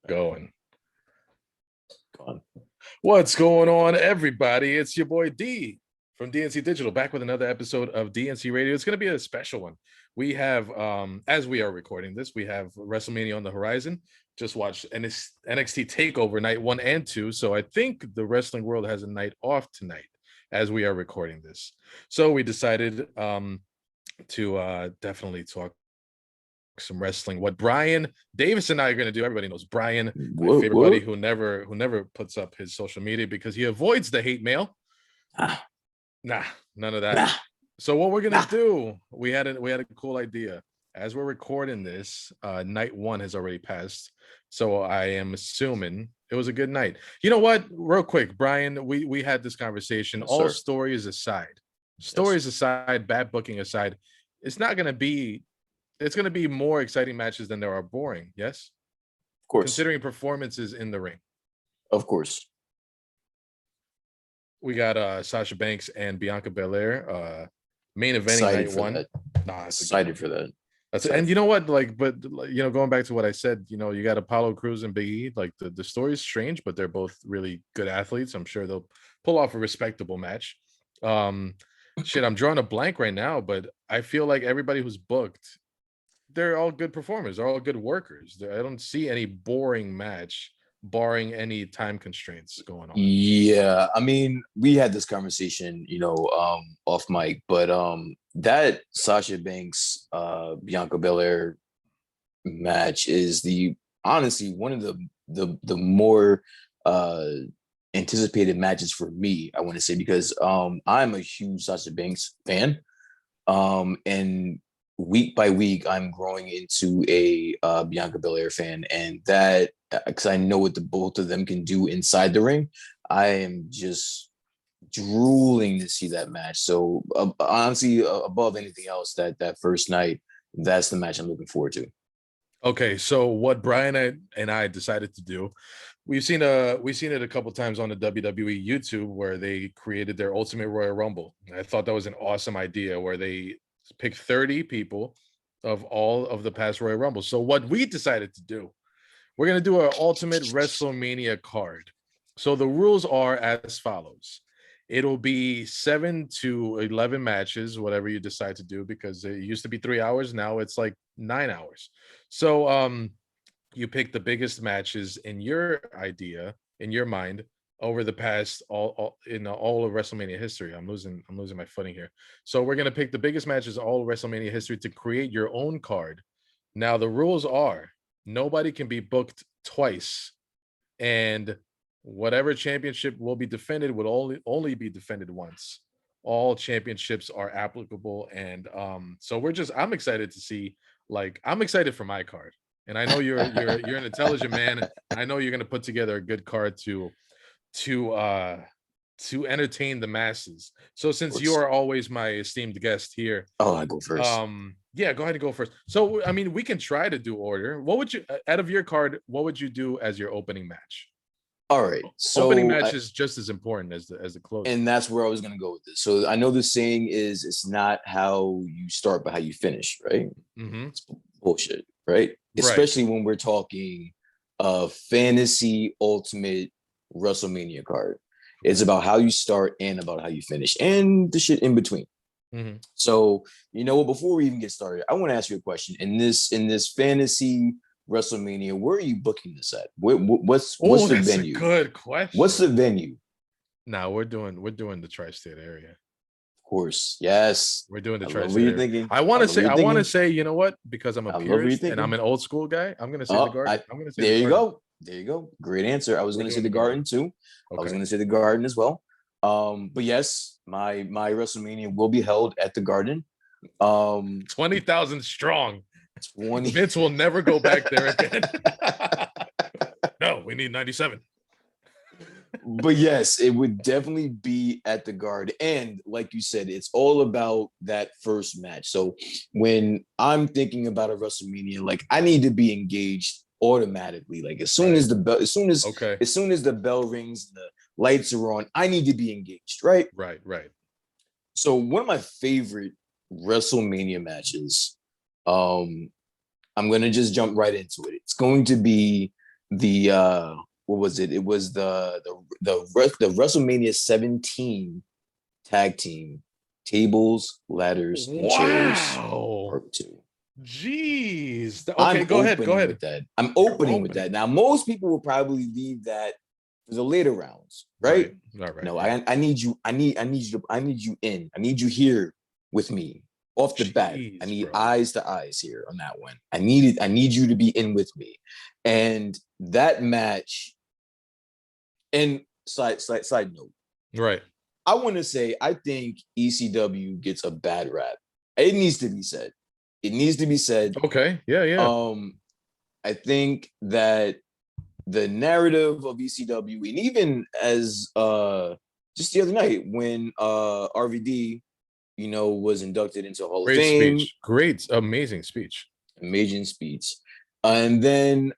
Going. Go on. What's going on, everybody? It's your boy D from DNC Digital, back with another episode of DNC Radio. It's going to be a special one. We have, as we are recording this, we have Wrestlemania on the horizon. Just watched NXT TakeOver night 1 and 2. So I think the wrestling world has a night off tonight as we are recording this. So we decided to definitely talk some wrestling. What Brian Davis and I are going to do, everybody knows Brian, my favorite buddy, who never puts up his social media because he avoids the hate mail. Nah, none of that. So what we're gonna do, we had a cool idea. As we're recording this, night 1 has already passed, so I am assuming it was a good night. You know what? Real quick, Brian, we had this conversation. Yes, all sir. stories aside, bad booking aside, it's going to be more exciting matches than there are boring. Yes, Of course. considering performances in the ring. Of course. We got Sasha Banks and Bianca Belair main eventing Excited night for 1. that. Nah, Excited for that. That's it. And you know what? Going back to what I said, you got Apollo Crews and Big E. Like the story is strange, but they're both really good athletes. I'm sure they'll pull off a respectable match. I'm drawing a blank right now, but I feel like everybody who's booked, they're all good performers. They're all good workers. I don't see any boring match, barring any time constraints going on. Yeah, I mean, we had this conversation, off mic, but that Sasha Banks Bianca Belair match is honestly one of the more anticipated matches for me, I want to say, because I'm a huge Sasha Banks fan. And week by week, I'm growing into a Bianca Belair fan, and that, because I know what the both of them can do inside the ring, I am just drooling to see that match. So honestly, above anything else, that first night, that's the match I'm looking forward to. Okay, so what Brian and I decided to do, we've seen it a couple times on the WWE YouTube where they created their Ultimate Royal Rumble. I thought that was an awesome idea where they pick 30 people of all of the past Royal Rumbles. So what we decided to do, we're going to do our Ultimate Wrestlemania card. So the rules are as follows. It'll be 7 to 11 matches, whatever you decide to do, because it used to be 3 hours. Now it's like 9 hours. So you pick the biggest matches in your mind over the past all of WrestleMania history. I'm losing my footing here. So we're gonna pick the biggest matches all of WrestleMania history to create your own card. Now the rules are nobody can be booked twice, and whatever championship will be defended will only be defended once. All championships are applicable, and so I'm excited to see. I'm excited for my card, and I know you're an intelligent man, and I know you're gonna put together a good card to entertain the masses. So since you are always my esteemed guest here, I go first. Yeah, go ahead and go first. So I mean, we can try to do order. What would you, out of your card, what would you do as your opening match? All right, so opening match is just as important as the close, and that's where I was going to go with this. So I know the saying is, it's not how you start but how you finish, right? Mm-hmm. It's bullshit, right? Especially when we're talking fantasy ultimate WrestleMania card. It's about how you start and about how you finish and the shit in between. Mm-hmm. So, before we even get started, I want to ask you a question. In this fantasy WrestleMania, where are you booking this at? What's the venue? A good question. What's the venue? Now we're doing the tri-state area. Of course, yes. We're doing the tri-state what you're area. thinking. I want to say, you know what? Because I'm a purist and I'm an old school guy, I'm going to say the Garden. I'm going to say there the you Garden. go. There you go. Great answer. I was going to say the Garden too. Okay. I was going to say the Garden as well. But yes, my WrestleMania will be held at the Garden. 20,000 strong. 20. Vince will never go back there again. No, we need 97. But yes, it would definitely be at the Garden. And like you said, it's all about that first match. So when I'm thinking about a WrestleMania, I need to be engaged automatically. As soon as the bell, as soon as the bell rings, the lights are on, I need to be engaged, right? Right. So one of my favorite WrestleMania matches, I'm going to just jump right into it. It's going to be the what was it? It was the WrestleMania 17 tag team tables, ladders, and chairs Wow. part 2. Jeez. Okay, I'm go ahead. Go opening ahead. with that. I'm You're opening with opening. that. Now, most people will probably leave that for the later rounds, right? Right. All right. No, Yeah. I need you. I need you in. I need you here with me off the bat. I Jeez, need bro. eyes to eyes here on that one. I need it. I need you to be in with me. And that match. And side note, Right. I want to say I think ECW gets a bad rap. It needs to be said. It needs to be said. Okay. Yeah. Yeah. I think that the narrative of ECW, and even as just the other night when RVD, was inducted into Hall of Great Fame, speech. Great, amazing speech. amazing speech. And then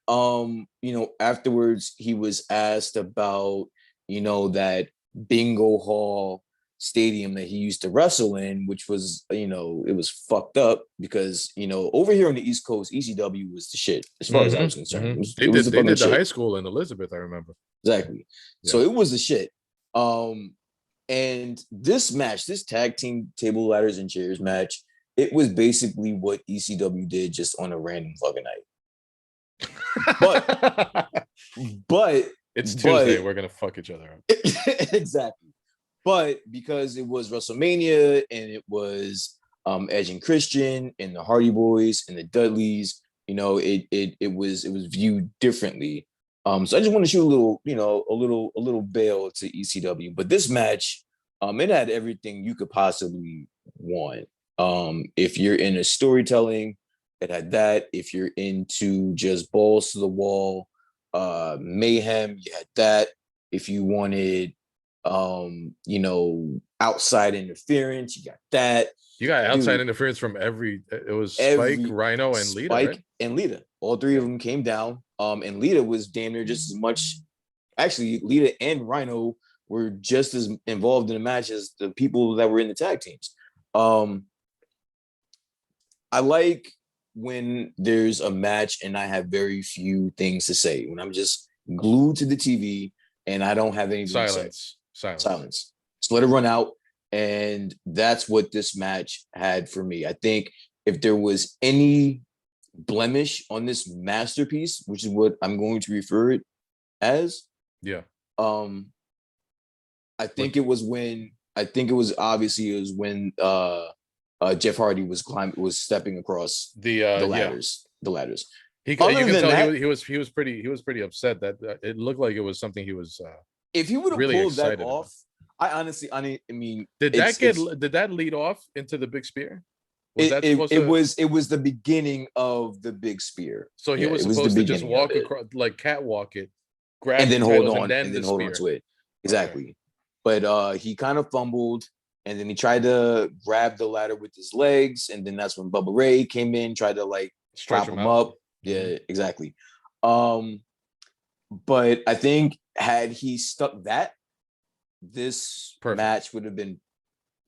afterwards he was asked about, that bingo hall stadium that he used to wrestle in, which was, it was fucked up because, over here on the East Coast, ECW was the shit as far as I was concerned. They It was did. the They fucking did the shit. high school in Elizabeth. I remember. Exactly. Yeah. So it was the shit. And this match, this tag team table ladders and chairs match, it was basically what ECW did just on a random fucking night. But it's Tuesday. We're gonna fuck each other up. Exactly. But because it was WrestleMania and it was Edge and Christian and the Hardy Boys and the Dudleys, it was viewed differently. So I just want to shoot a little bail to ECW. But this match, it had everything you could possibly want. If you're into storytelling, it had that. If you're into just balls to the wall, mayhem, you had that. If you wanted outside interference, you got that. You got outside Dude, interference from it was Spike, Rhino, and Lita, right? Spike and Lita. All three of them came down. And Lita was damn near just as much. Actually, Lita and Rhino were just as involved in the match as the people that were in the tag teams. I like when there's a match and I have very few things to say. When I'm just glued to the TV and I don't have anything to say. Silence. Just let it run out. And that's what this match had for me. I think if there was any blemish on this masterpiece, which is what I'm going to refer it as, yeah. I think it was when Jeff Hardy was stepping across the ladders. The ladders. You can tell that, he was pretty upset that it looked like it was something he was. If he would have really pulled that about. off, I mean, did that lead off into the big spear? It was the beginning of the big spear. So he was supposed to just walk across, like catwalk it, grab and then hold on, and then hold on to it. Exactly. Okay. But he kind of fumbled, and then he tried to grab the ladder with his legs, and then that's when Bubba Ray came in, tried to like prop him up. Mm-hmm. Yeah, exactly. But I think had he stuck that, this match would have been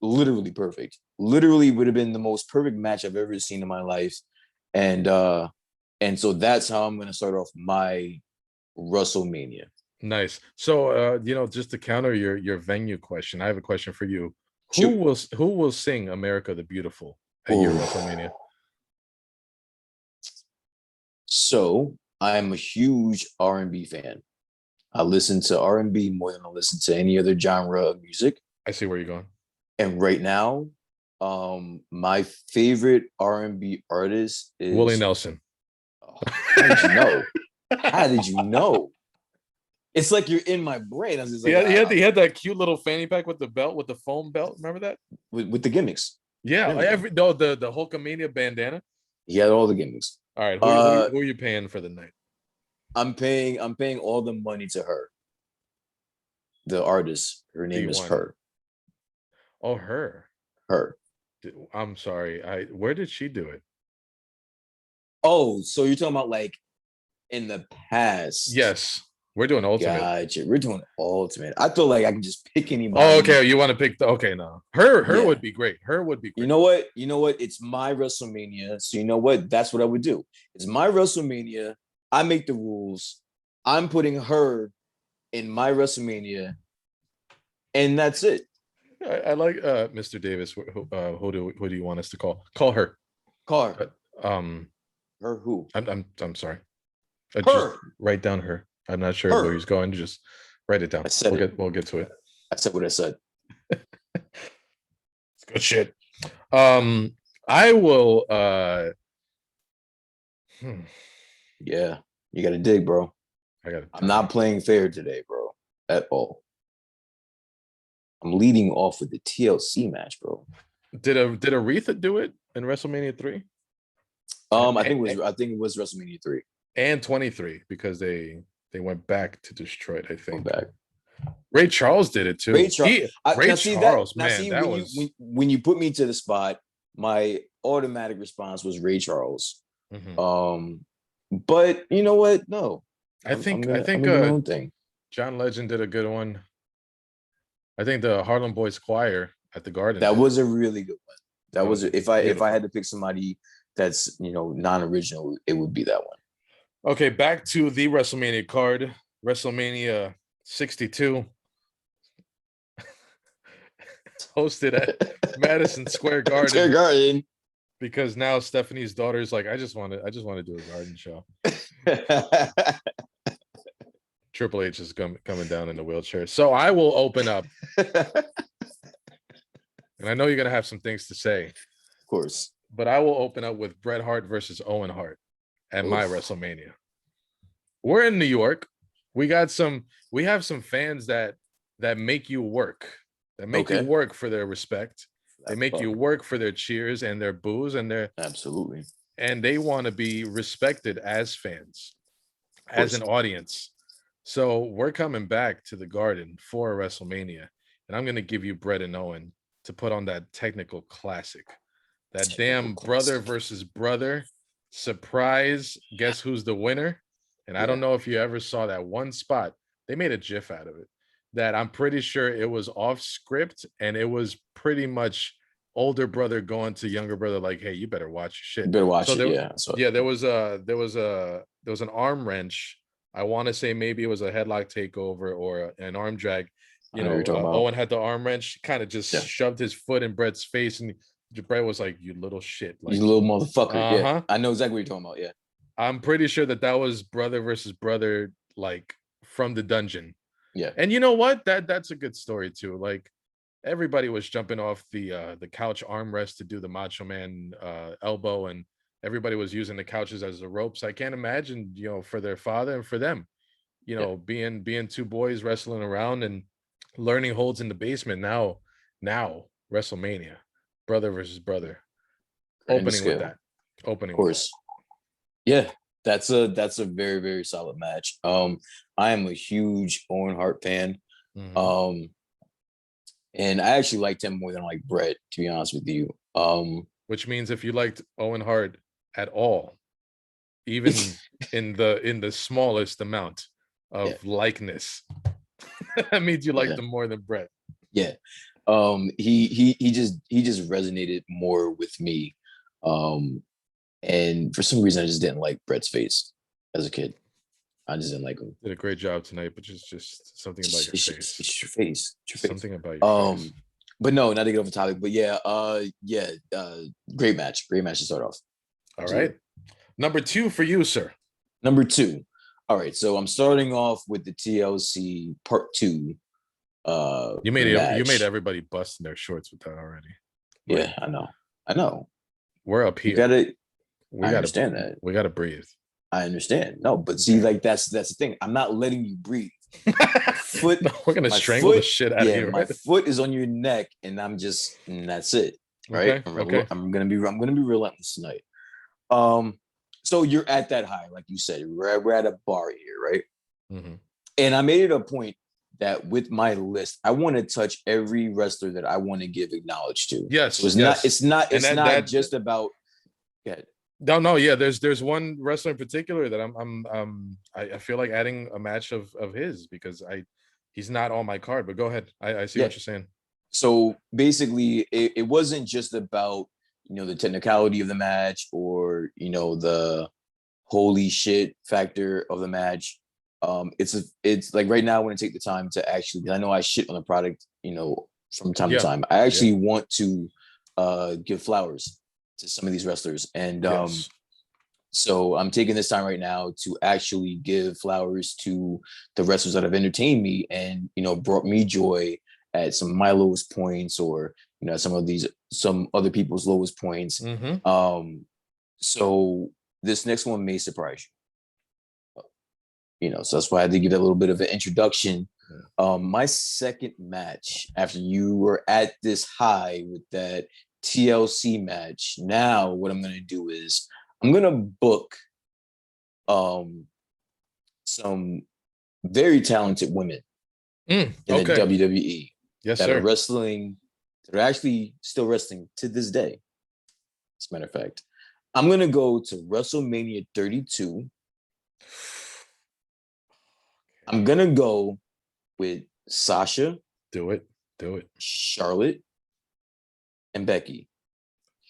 literally perfect. Literally would have been the most perfect match I've ever seen in my life. And so that's how I'm going to start off my WrestleMania. Nice. So just to counter your venue question, I have a question for you. Who will sing America the Beautiful at your WrestleMania? So I'm a huge R&B fan. I listen to R&B more than I listen to any other genre of music. I see where you're going. And right now, my favorite R&B artist is Willie Nelson. Oh, how did you know? How did you know? It's like you're in my brain. I was just like, he had that cute little fanny pack with the belt, with the foam belt. Remember that? With the gimmicks. Yeah, the Hulkamania bandana. He had all the gimmicks. All right, who are you paying for the night? I'm paying all the money to her. The artist, her name is Her. Oh, Her. Her. I'm sorry. Where did she do it? Oh, so you're talking about like in the past? Yes. We're doing Ultimate. Gotcha. We're doing Ultimate. I feel like I can just pick anybody. Oh, okay. You want to pick no. Her would be great. Her would be great. You know what? It's my WrestleMania. So you know what? That's what I would do. It's my WrestleMania. I make the rules. I'm putting her in my WrestleMania, and that's it. I like Mr. Davis. Who do you want us to call? Call her. Call her. Um, Her who? I'm sorry. Just Her. write down her. I'm not sure where Her. he's going. Just write it down. I said it. We'll get to it. I said what I said. It's good shit. I will. Yeah, you got to dig, bro. I'm not playing fair today, bro, at all. I'm leading off with the TLC match, bro. Did Aretha do it in WrestleMania 3? I think it was WrestleMania 3 and 23 because they went back to Detroit. I think. Back. Ray Charles did it too. Ray Charles, when you put me to the spot, my automatic response was Ray Charles. Mm-hmm. But you know what? No, I think John Legend did a good one. I think the Harlem Boys Choir at the Garden. That was a really good one. That was if I had to pick somebody that's non-original, it would be that one. Okay, back to the WrestleMania card. WrestleMania 62. It's hosted at Madison Square Garden. Because now Stephanie's daughter's like, I just want to do a garden show. Triple H is coming down in the wheelchair. So I will open up. And I know you're going to have some things to say. Of course. But I will open up with Bret Hart versus Owen Hart at my WrestleMania. We're in New York. We have some fans that make you work. That make you work for their respect. They make you work for their cheers and their boos and their absolutely. And they want to be respected as fans, as an audience. So we're coming back to the Garden for a WrestleMania, and I'm going to give you Bret and Owen to put on that technical classic, that damn brother versus brother surprise. Guess who's the winner? And I don't know if you ever saw that one spot. They made a GIF out of it. That I'm pretty sure it was off script, and it was pretty much older brother going to younger brother like, "Hey, you better watch your shit." You better watch it. There was an arm wrench. I want to say maybe it was a headlock takeover or an arm drag. Owen had the arm wrench, kind of just shoved his foot in Bret's face, and Bret was like, "You little shit, like, you little motherfucker." Yeah, I know exactly what you're talking about. Yeah, I'm pretty sure that was brother versus brother, like from the dungeon. Yeah. And you know what? That's a good story too. Like everybody was jumping off the couch armrest to do the Macho Man elbow, and everybody was using the couches as the ropes. I can't imagine, for their father and for them, being two boys wrestling around and learning holds in the basement. Now WrestleMania, brother versus brother. Opening with that. Opening. Of course. Yeah. That's a very, very solid match. I am a huge Owen Hart fan. Mm-hmm. And I actually liked him more than I like Bret, to be honest with you. Which means if you liked Owen Hart at all, even in the smallest amount of likeness, that means you liked him more than Bret. Yeah. He just resonated more with me. And for some reason, I just didn't like Bret's face as a kid. I just didn't like him. Did a great job tonight, but just something about your face. It's your face. It's your face. Something about your face. But no, not to get off the topic. But great match. Great match to start off. All right. Number 2 for you, sir. Number 2. All right. So I'm starting off with the TLC Part 2. You made everybody bust in their shorts with that already. Yeah, I know. We're up here. I understand that. We gotta breathe. I understand. No, but see, like that's the thing. I'm not letting you breathe. We're gonna strangle the shit out of you. My foot is on your neck, and that's it. Right? Okay. I'm gonna be relentless tonight. So you're at that high, like you said. We're at a bar here, right? Mm-hmm. And I made it a point that with my list, I want to touch every wrestler that I want to give acknowledge to. Yes. So it's not just about. Yeah. No, yeah. There's one wrestler in particular that I feel like adding a match of his because he's not on my card. But go ahead. I see what you're saying. So basically, it wasn't just about the technicality of the match or the holy shit factor of the match. It's like right now I want to take the time to actually, I know I shit on the product, from time to Yeah. time. I actually want to give flowers to some of these wrestlers. And Yes. so I'm taking this time right now to actually give flowers to the wrestlers that have entertained me and, brought me joy at some of my lowest points, or, some other people's lowest points. Mm-hmm. So this next one may surprise you. So that's why I had to give that a little bit of an introduction. My second match, after you were at this high with that TLC match, now what I'm gonna do is I'm gonna book some very talented women in the WWE Yes, that sir. are wrestling, that are actually still wrestling to this day. As a matter of fact, I'm gonna go to WrestleMania 32. I'm gonna go with Sasha. Do it. Charlotte, and Becky.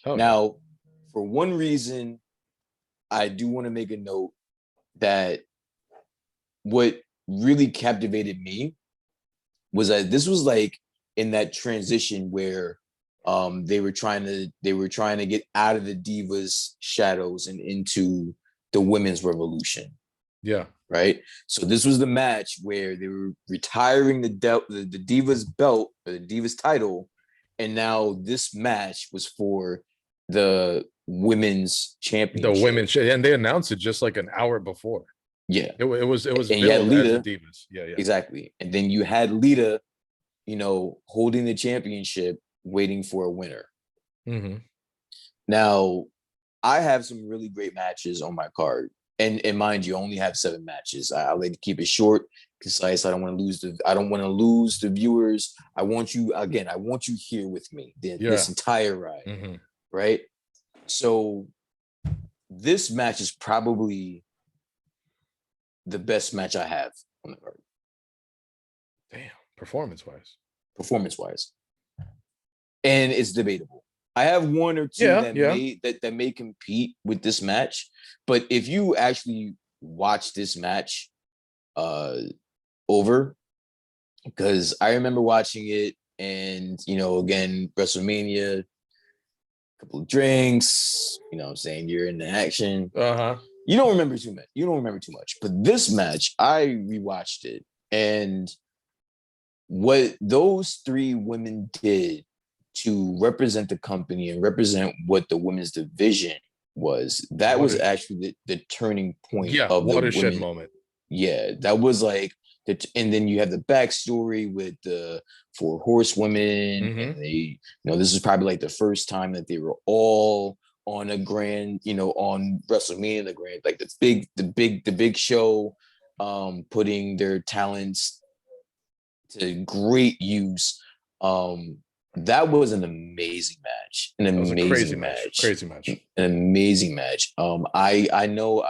Oh, Now, for one reason, I do want to make a note that what really captivated me was that this was like in that transition where they were trying to get out of the Divas shadows and into the women's revolution. yeah. Right. So this was the match where they were retiring the Divas belt, or the Divas title, and now this match was for the women's championship. The women, and they announced it just like an hour before. Yeah, it was and billed as the Divas. Yeah, exactly. And then you had Lita, holding the championship, waiting for a winner. Mm-hmm. Now, I have some really great matches on my card. And mind you, I only have 7 matches. I like to keep it short, concise. I don't want to lose the viewers. I want you here with me this entire ride. Mm-hmm. Right? So this match is probably the best match I have on the card. Damn, performance-wise. And it's debatable. I have one or two that may compete with this match, but if you actually watch this match over, because I remember watching it, and again, WrestleMania, a couple of drinks, I'm saying, you're in the action. You don't remember too much. But this match, I rewatched it, and what those 3 women did to represent the company and represent what the women's division was was actually the turning point of the watershed women. moment. Yeah, that was like and then you have the backstory with the 4 horsewomen, and they, this is probably like the first time that they were all on a grand, on WrestleMania, the grand, like the big show, putting their talents to great use. That was an amazing match. An amazing match. Crazy match. An amazing match. I know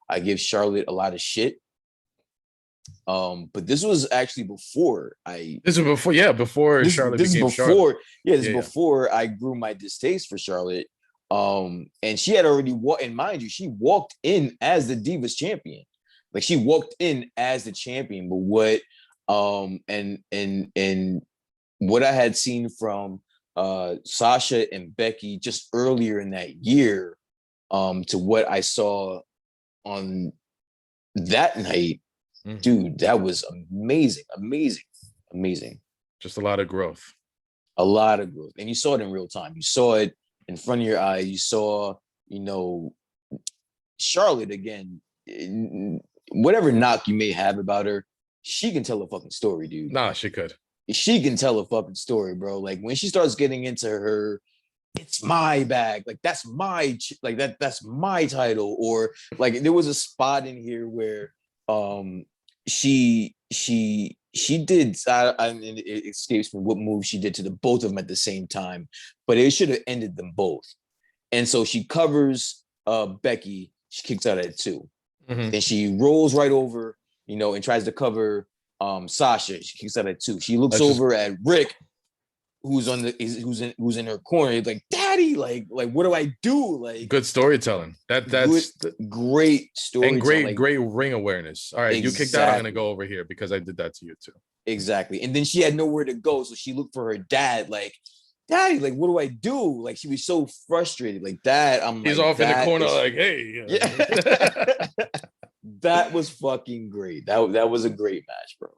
I give Charlotte a lot of shit. But this was actually before Charlotte became Charlotte. Yeah, this is before I grew my distaste for Charlotte. And she had already and mind you, she walked in as the Divas champion. Like, she walked in as the champion, but what and what I had seen from Sasha and Becky just earlier in that year, to what I saw on that night, dude, that was amazing. Just a lot of growth. And you saw it in real time. You saw it in front of your eyes. You saw, Charlotte, again, whatever knock you may have about her, she can tell a fucking story, dude. Nah, she could. She can tell a fucking story, bro. Like, when she starts getting into her, it's my bag, like, that's my that's my title, or like, there was a spot in here where she did, and it escapes me what move she did to the both of them at the same time, but it should have ended them both. And so she covers Becky, she kicks out at 2. Then she rolls right over, and tries to cover Sasha. She kicks out at 2. She looks over at Rick, who's in her corner. He's like, Dad, daddy, like what do I do? Like good storytelling. That's great and storytelling. Like, great ring awareness. All right, you kicked out. I'm gonna go over here because I did that to you too. Exactly. And then she had nowhere to go, so she looked for her dad. Like, daddy, like what do I do? Like she was so frustrated. Like that, He's off in the corner, like, hey, yeah. That was fucking great. That was a great match, bro.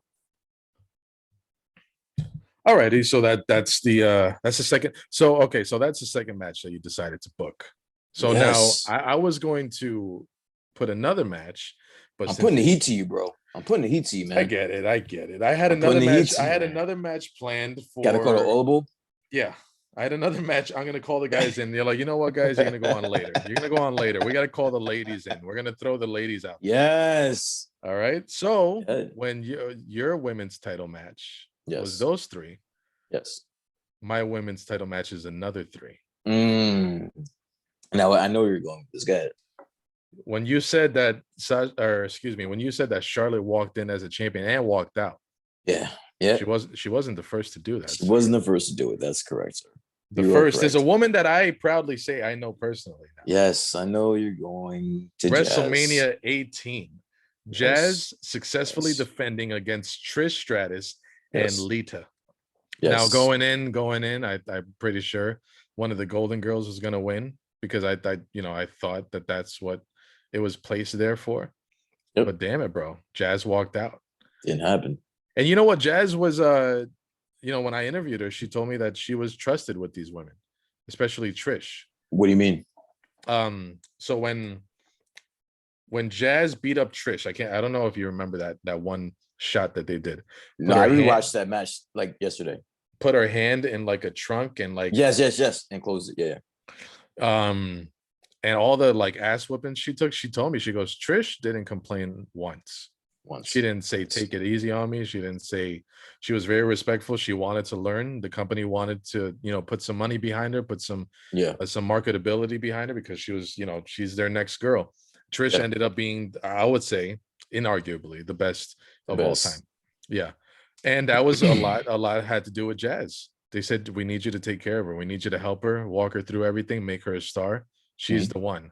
Alrighty, so that's the second. So okay, so that's the second match that you decided to book. So Yes. now I was going to put another match, but I'm putting the heat to you, bro. I'm putting the heat to you, man. I get it. I had another match. I had another match planned for. Gotta call the audible. Yeah, I had another match. I'm gonna call the guys in. They're like, you know what, guys, you're gonna go on later. You're gonna go on later. We gotta call the ladies in. We're gonna throw the ladies out. Yes. All right. So when your women's title match was those three. Yes. My women's title match is another three. Now I know where you're going with this. Go ahead. When you said that, when you said that Charlotte walked in as a champion and walked out. Yeah. She wasn't the first to do that. She wasn't the first to do it. That's correct, sir. The first is a woman that I proudly say I know personally now. Yes, I know you're going to Wrestlemania 18. Jazz successfully defending against Trish Stratus and Lita. Now going in, I'm pretty sure one of the Golden Girls was going to win because I thought that that's what it was placed there for. But damn it, bro, Jazz walked out. Didn't happen. And you know what, Jazz was when I interviewed her, she told me that she was trusted with these women, especially Trish. What do you mean? So when Jazz beat up Trish, I don't know if you remember that one shot that they did. No, I rewatched that match like yesterday. Put her hand in like a trunk and like yes, and close it. Yeah. And all the like ass whippings she took, she told me, she goes, Trish didn't complain once. She didn't say take it easy on me. She didn't say, she was very respectful. She wanted to learn. The company wanted to, put some money behind her, put some marketability behind her because she was, she's their next girl. Trish ended up being, I would say, inarguably the best of all time. Yeah. And that was a lot had to do with Jazz. They said, we need you to take care of her. We need you to help her, walk her through everything, make her a star. She's the one.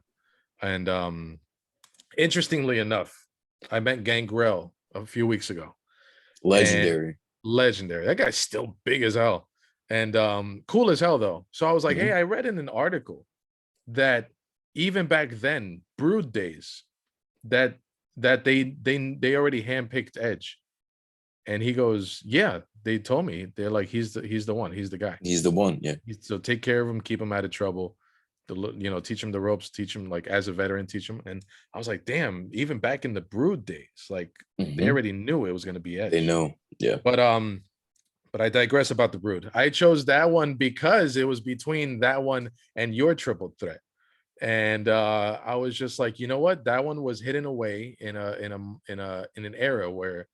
And interestingly enough, I met Gangrel a few weeks ago. Legendary. That guy's still big as hell. And cool as hell, though. So I was like, hey, I read in an article that even back then, Brood days, that they already handpicked Edge. And he goes, yeah, they told me. They're like, he's the one. He's the guy. He's the one, yeah. So take care of him, keep him out of trouble. Teach him the ropes, teach him like as a veteran, teach him. And I was like, damn, even back in the Brood days, like they already knew it was going to be Edge. They know, yeah. But I digress about the Brood. I chose that one because it was between that one and your triple threat. And I was just like, you know what? That one was hidden away in an era where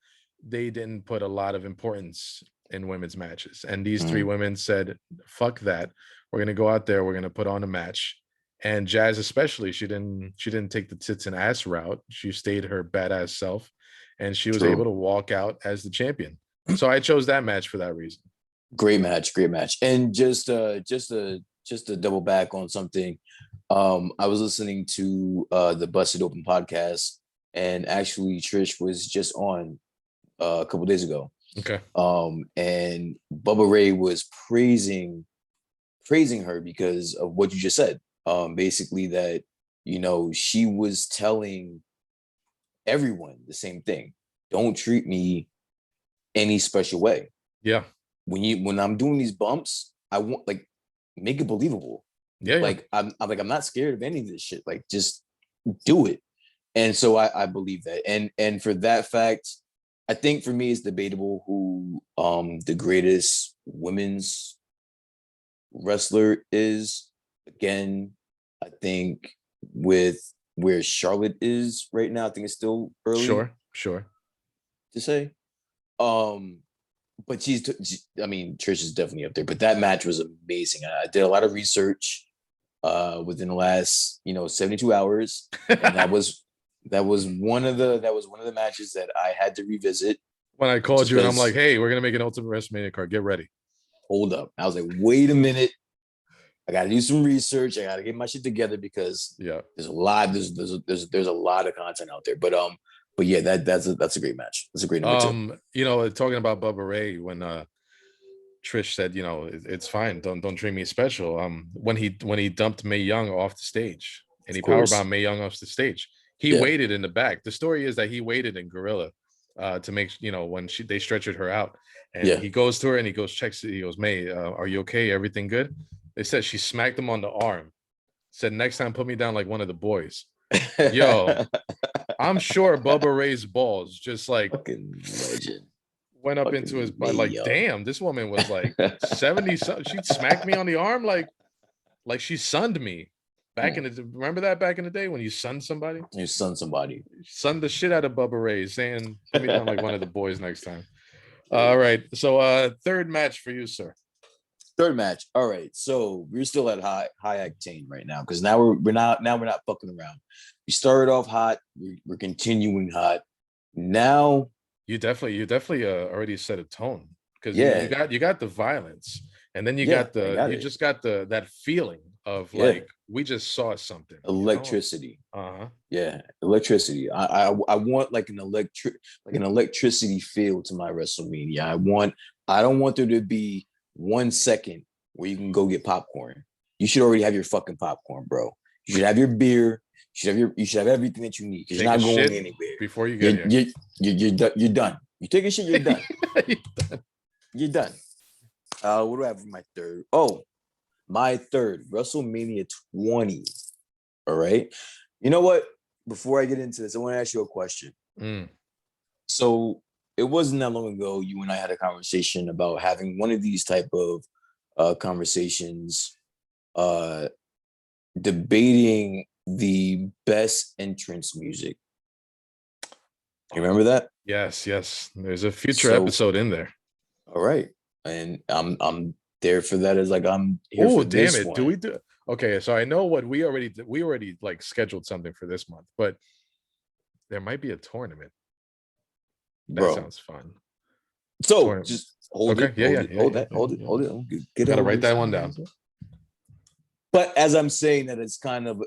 they didn't put a lot of importance in women's matches. And these three women said, fuck that. We're going to go out there. We're going to put on a match. And Jazz, especially, she didn't take the tits and ass route. She stayed her badass self, and she was able to walk out as the champion. So I chose that match for that reason. Great match. And just to double back on something, I was listening to the Busted Open podcast, and actually Trish was just on a couple days ago. Okay. And Bubba Ray was praising her because of what you just said. Basically that, she was telling everyone the same thing. Don't treat me any special way. Yeah. When I'm doing these bumps, I want make it believable. Yeah. Like I'm not scared of any of this shit. Like just do it. And so I believe that. And for that fact, I think for me it's debatable who the greatest women's wrestler is. Again, I think with where Charlotte is right now, I think it's still early. Sure. To say. But Trish is definitely up there. But that match was amazing. I did a lot of research within the last 72 hours, and that was one of the matches that I had to revisit. When I called you and I'm like, hey, we're gonna make an Ultimate WrestleMania card. Get ready. Hold up. I was like, wait a minute. I got to do some research. I got to get my shit together because Yeah. there's a lot. There's a lot of content out there. But yeah, that's a great match. That's a great number two. Talking about Bubba Ray when Trish said, it's fine. Don't treat me special. When he dumped Mae Young off the stage and Of he course. powerbombed Mae Young off the stage, he Yeah. waited in the back. The story is that he waited in Gorilla to make when they stretchered her out, and Yeah. he goes to her and he checks it. He goes, May, are you okay? Everything good? They said she smacked him on the arm. Said, next time put me down like one of the boys. Yo, I'm sure Bubba Ray's balls just like Fucking legend. went up Fucking into his butt. Like, Young. damn, this woman was like 70. She smacked me on the arm like she sunned me. Remember that back in the day when you sunned somebody? You son somebody. Sunned the shit out of Bubba Ray, saying put me down like one of the boys next time. All right. So third match for you, sir. Third match. All right. So we're still at high octane right now because now we're not fucking around. We started off hot. We're continuing hot. Now you definitely already set a tone because you got the violence, and then you got that feeling of like we just saw something. Electricity. Uh-huh. Yeah, electricity. I want like an electricity feel to my WrestleMania. I don't want there to be 1 second where you can go get popcorn. You should already have your fucking popcorn, bro. You should have your beer. You should have everything that you need because you're not going anywhere before you get here. You're done. You take a shit, you're done. You're done. What do I have for my third? Oh, my third, WrestleMania 20. All right. You know what? Before I get into this, I want to ask you a question. So it wasn't that long ago you and I had a conversation about having one of these type of conversations, debating the best entrance music. You remember that? Yes. There's a future episode in there. All right, and I'm there for that. As like I'm here for damn this it! one. Do we do? Okay, so I know what we already like scheduled something for this month, but there might be a tournament. That sounds fun. So just hold it. Hold it. Gotta write that one down. But as I'm saying that, it's kind of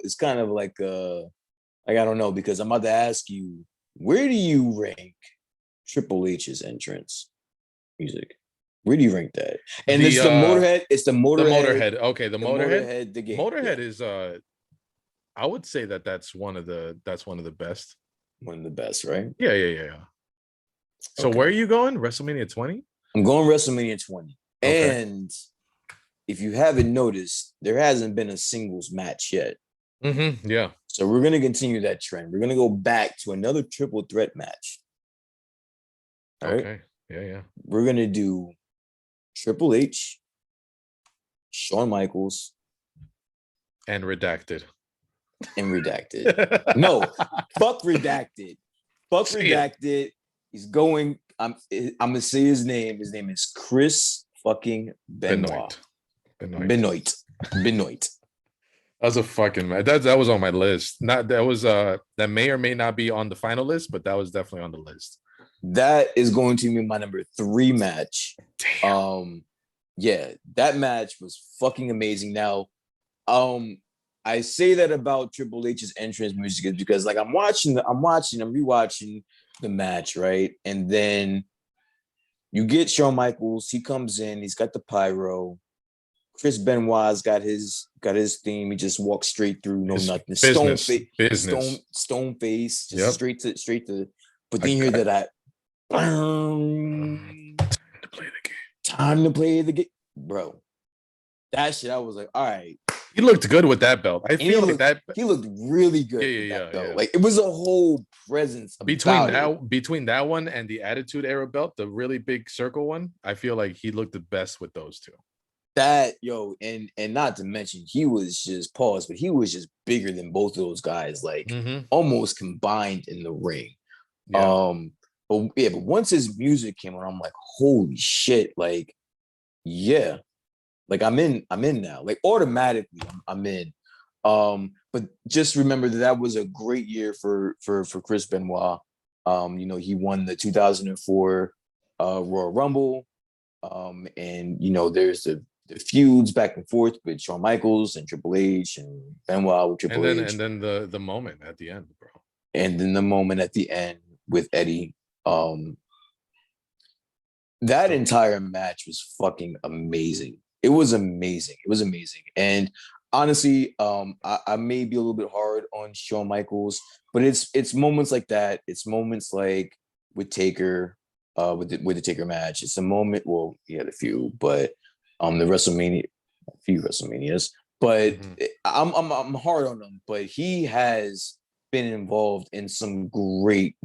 like I don't know, because I'm about to ask you, where do you rank Triple H's entrance music? Where do you rank that? And it's the Motorhead. It's the Motorhead. Okay, the Motorhead. The game. Motorhead is I would say that's one of the best. One of the best, right? Yeah. So where are you going? WrestleMania 20? I'm going WrestleMania 20. Okay. And if you haven't noticed, there hasn't been a singles match yet. Mm-hmm. Yeah. So we're going to continue that trend. We're going to go back to another triple threat match. All right? Okay. Yeah. We're going to do Triple H, Shawn Michaels, and Redacted. No, fuck Redacted. Fuck Redacted. He's going. I'm gonna say his name. His name is Chris fucking Benoit. Benoit. That was a fucking that was on my list. That may or may not be on the final list, but that was definitely on the list. That is going to be my number 3 match. Damn. Yeah, that match was fucking amazing. Now, I say that about Triple H's entrance music is because like I'm rewatching the match, right? And then you get Shawn Michaels, he comes in, he's got the pyro. Chris Benoit's got his theme. He just walks straight through, nothing. Stone face, just yep. straight to. But then you hear that time to play the game, bro. That shit, I was like, all right. He looked good with that belt. I feel like that he looked really good. Yeah. Like it was a whole presence between that one and the Attitude Era belt, the really big circle one. I feel like he looked the best with those two. That and not to mention he was just but he was just bigger than both of those guys, like almost combined in the ring. Yeah. But once his music came on, I'm like, holy shit, like, yeah. Like I'm in now. Like automatically I'm in. But just remember that was a great year for Chris Benoit. He won the 2004 Royal Rumble. And there's the the feuds back and forth with Shawn Michaels and Triple H and Benoit with Triple H. And then the moment at the end, bro. And then the moment at the end with Eddie. That entire match was fucking amazing. It was amazing. It was amazing. And honestly, I may be a little bit hard on Shawn Michaels, but it's moments like that. It's moments like with Taker, with the Taker match. It's a moment. Well, he had a few, but the WrestleMania, a few WrestleManias. But I'm hard on him. But he has been involved in some great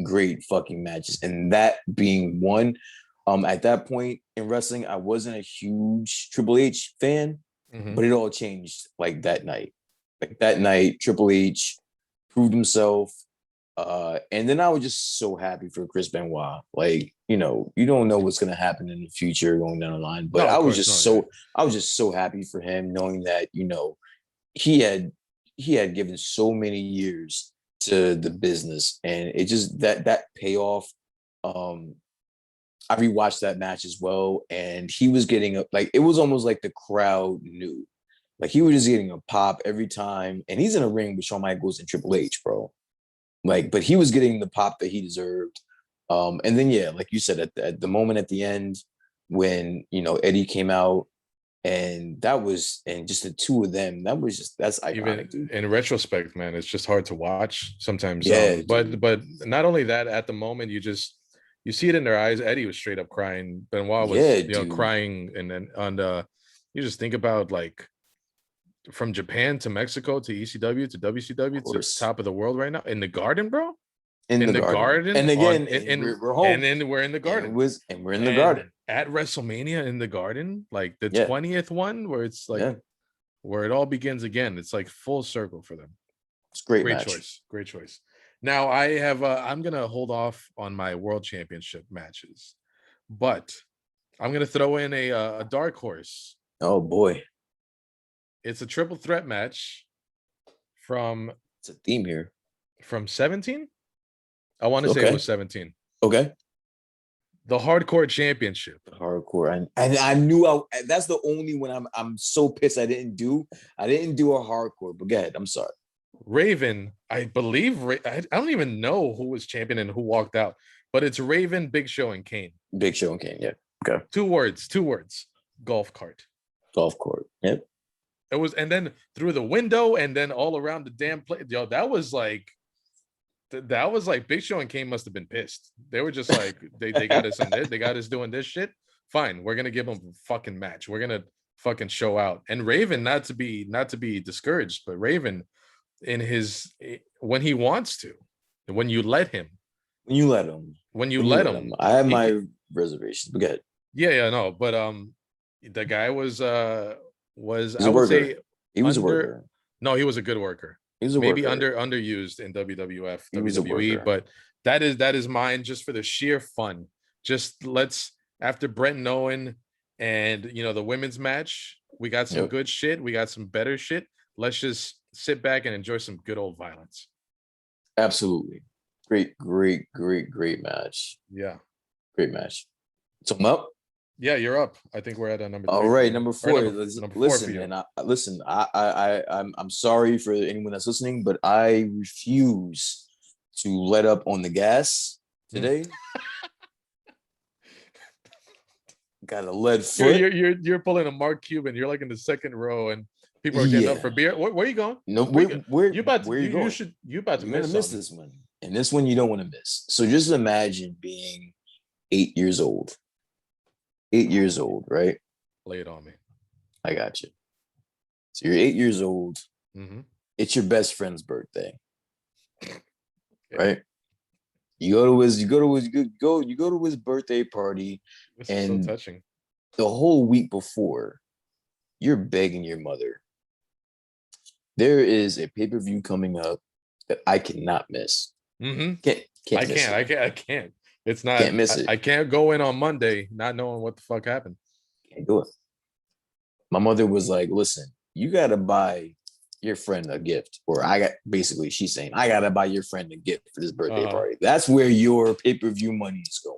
fucking matches, and that being one. At that point in wrestling, I wasn't a huge Triple H fan, but it all changed like that night. Like that night, Triple H proved himself. And then I was just so happy for Chris Benoit. Like, you don't know what's gonna happen in the future going down the line. But I was just so happy for him, knowing that, he had given so many years to the business, and it just that payoff. I rewatched that match as well, and he was getting it was almost like the crowd knew. Like, he was just getting a pop every time, and he's in a ring with Shawn Michaels and Triple H, bro. Like, but he was getting the pop that he deserved. And then, yeah, like you said, at the moment at the end when, Eddie came out, and just the two of them, that's iconic. Even dude. In retrospect, man, it's just hard to watch sometimes. Yeah, but not only that, at the moment, you see it in their eyes. Eddie was straight up crying. Benoit was, crying, and then you just think about, like, from Japan to Mexico to ECW to WCW to top of the world right now in the Garden, bro. In the garden. And again, we're home. And then we're in the Garden. And we're in the Garden at WrestleMania in the Garden, like the 20th one, where it's like where it all begins again. It's like full circle for them. It's great choice. Great choice. Now I have I'm gonna hold off on my world championship matches, but I'm gonna throw in a dark horse. Oh boy. It's a triple threat match it's a theme here. From 17? I want to say it was 17. Okay. The Hardcore Championship. The Hardcore. And I knew that's the only one I'm so pissed I didn't do a Hardcore, but go ahead. I'm sorry. Raven, I believe, I don't even know who was champion and who walked out, but it's Raven, Big Show, and Kane. Big Show and Kane, yeah. Okay. Two words. Golf cart. Golf court. Yep. It was, and then through the window, and then all around the damn place. Yo, that was like Big Show and Kane must have been pissed. They were just like, they got us in this, they got us doing this shit. Fine, we're gonna give them a fucking match. We're gonna fucking show out. And Raven, not to be discouraged, but Raven, when he wants to, when you let him. I have my reservations. But go ahead. Yeah, no, but the guy was I would say he was a worker. No, he was a good worker. He was maybe underused in WWF, WWE, but that is mine just for the sheer fun. Just after Brent and Owen and the women's match, we got some good shit. We got some better shit. Let's just sit back and enjoy some good old violence. Absolutely. Great match. Yeah. Great match. So I'm up. Yeah, you're up. I think we're at a number 3. All right, number 4. Listen, I'm sorry for anyone that's listening, but I refuse to let up on the gas today. Got a lead foot. You're pulling a Mark Cuban. You're like in the second row, and people are getting up for beer. Where are you going? No, where you about to? Where you going? You about to miss this one, and this one you don't want to miss. So just imagine being 8 years old. 8 years old, right? Lay it on me. I got you. So you're 8 years old. Mm-hmm. It's your best friend's birthday, right? You go to his birthday party, this and is so touching. The whole week before, you're begging your mother. There is a pay-per-view coming up that I cannot miss. Mm-hmm. I can't. It's not. Can't miss it. I can't go in on Monday not knowing what the fuck happened. Can't do it. My mother was like, "Listen, you gotta buy your friend a gift," or she's saying, "I gotta buy your friend a gift for this birthday party." That's where your pay-per-view money is going.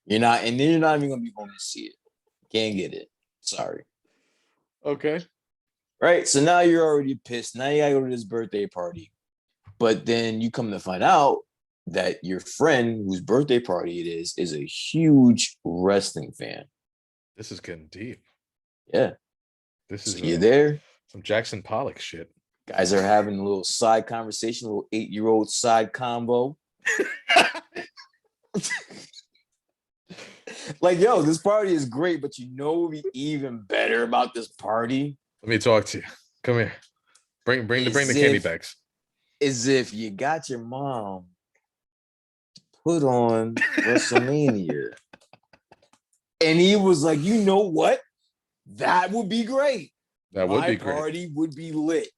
You're not even gonna be home to see it. Can't get it. Sorry. Okay. Right. So now you're already pissed. Now you gotta go to this birthday party. But then you come to find out that your friend whose birthday party it is a huge wrestling fan. This is getting deep. Yeah. This So is you're there. some Jackson Pollock shit. Guys are having a little side conversation, a little 8-year-old side combo. Like, yo, this party is great, but you know what would be even better about this party? Let me talk to you. Come here. Bring the candy bags. As if you got your mom to put on WrestleMania. And he was like, you know what? That would be great. That would be great. My party would be lit.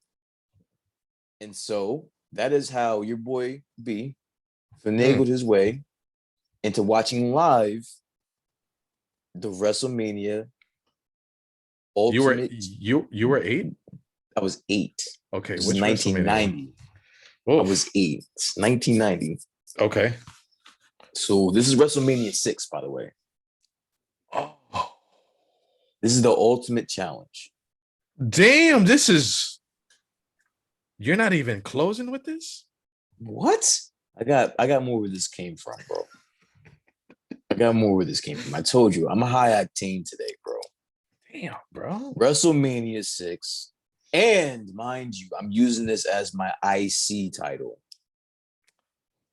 And so that is how your boy B finagled his way into watching live the WrestleMania Ultimate. You were 8? I was 8. Okay, this was 1990. I was 8. 1990. Okay. So this is WrestleMania 6, by the way. Oh. This is the Ultimate Challenge. Damn, you're not even closing with this? What? I got more where this came from, bro. I got more where this came from. I told you, I'm a high octane today, bro. Damn, bro. WrestleMania 6. And mind you, I'm using this as my IC title.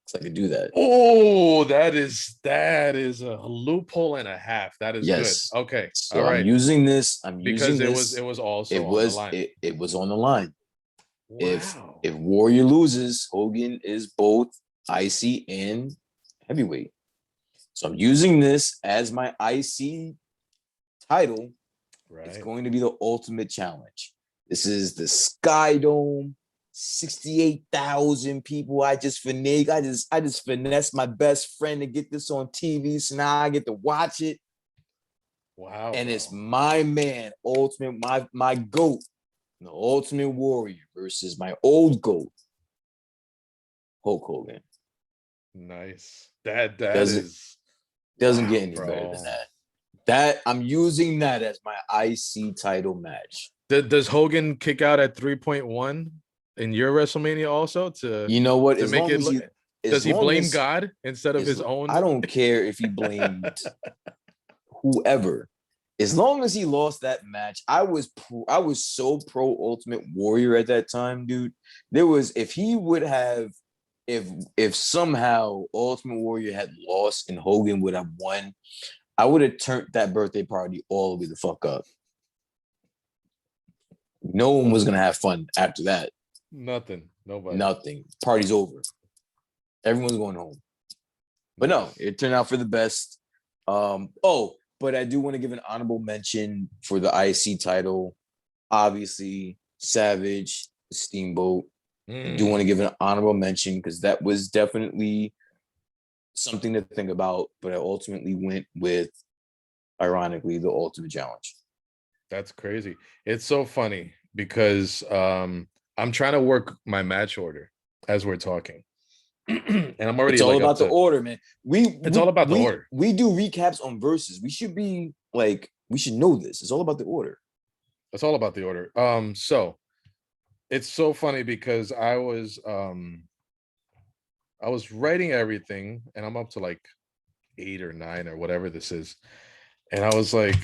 So I could do that. Oh, that is a loophole and a half. That is good. Okay. So all right. I'm using this. Because it was also on the line. It was on the line. Wow. If Warrior loses, Hogan is both IC and heavyweight. So I'm using this as my IC title. Right. It's going to be the Ultimate Challenge. This is the Sky Dome, 68,000 people. I just finessed my best friend to get this on TV. So now I get to watch it. Wow. And it's my man, Ultimate, my GOAT, the Ultimate Warrior versus my old GOAT, Hulk Hogan. Nice. That doesn't get any better than that. That I'm using that as my IC title match. Does Hogan kick out at 3.1 in your WrestleMania also to you know what? To make it look, does he blame God instead of his own? I don't care if he blamed whoever. As long as he lost that match, I was so pro Ultimate Warrior at that time, dude. If somehow Ultimate Warrior had lost and Hogan would have won, I would have turned that birthday party all the way the fuck up. No one was gonna have fun after that. Nothing. Nobody. Nothing. Party's over. Everyone's going home. But no, it turned out for the best. But I do want to give an honorable mention for the IC title. Obviously, Savage, Steamboat. I do want to give an honorable mention because that was definitely something to think about. But I ultimately went with, ironically, the Ultimate Challenge. That's crazy. It's so funny because I'm trying to work my match order as we're talking. And I'm already. It's all about the order, man. It's all about the order. We do recaps on verses. We should know this. It's all about the order. It's all about the order. So it's so funny because I was writing everything, and I'm up to like 8 or 9 or whatever this is, and I was like,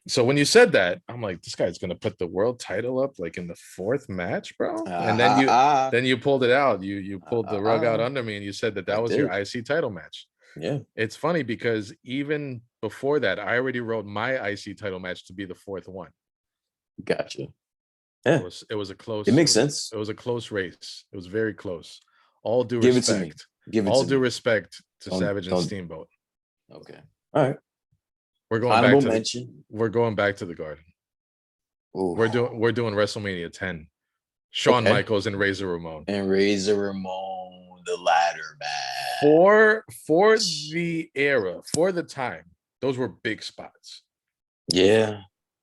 so when you said that, I'm like, this guy's gonna put the world title up like in the 4th match, bro. And then you pulled it out. You pulled the rug out under me, and you said that was your IC title match. Yeah. It's funny because even before that, I already wrote my IC title match to be the 4th one. Gotcha. Yeah. It was a close. It makes sense. It was a close race. It was very close. All due Give respect. It to me. Give it all to due me. respect to Savage and Steamboat. Okay. All right. We're going Honorable back to mention. We're going back to the Garden. Ooh. We're doing WrestleMania 10. Shawn Michaels and Razor Ramon. And Razor Ramon, the ladder match. For the era, for the time, those were big spots. Yeah.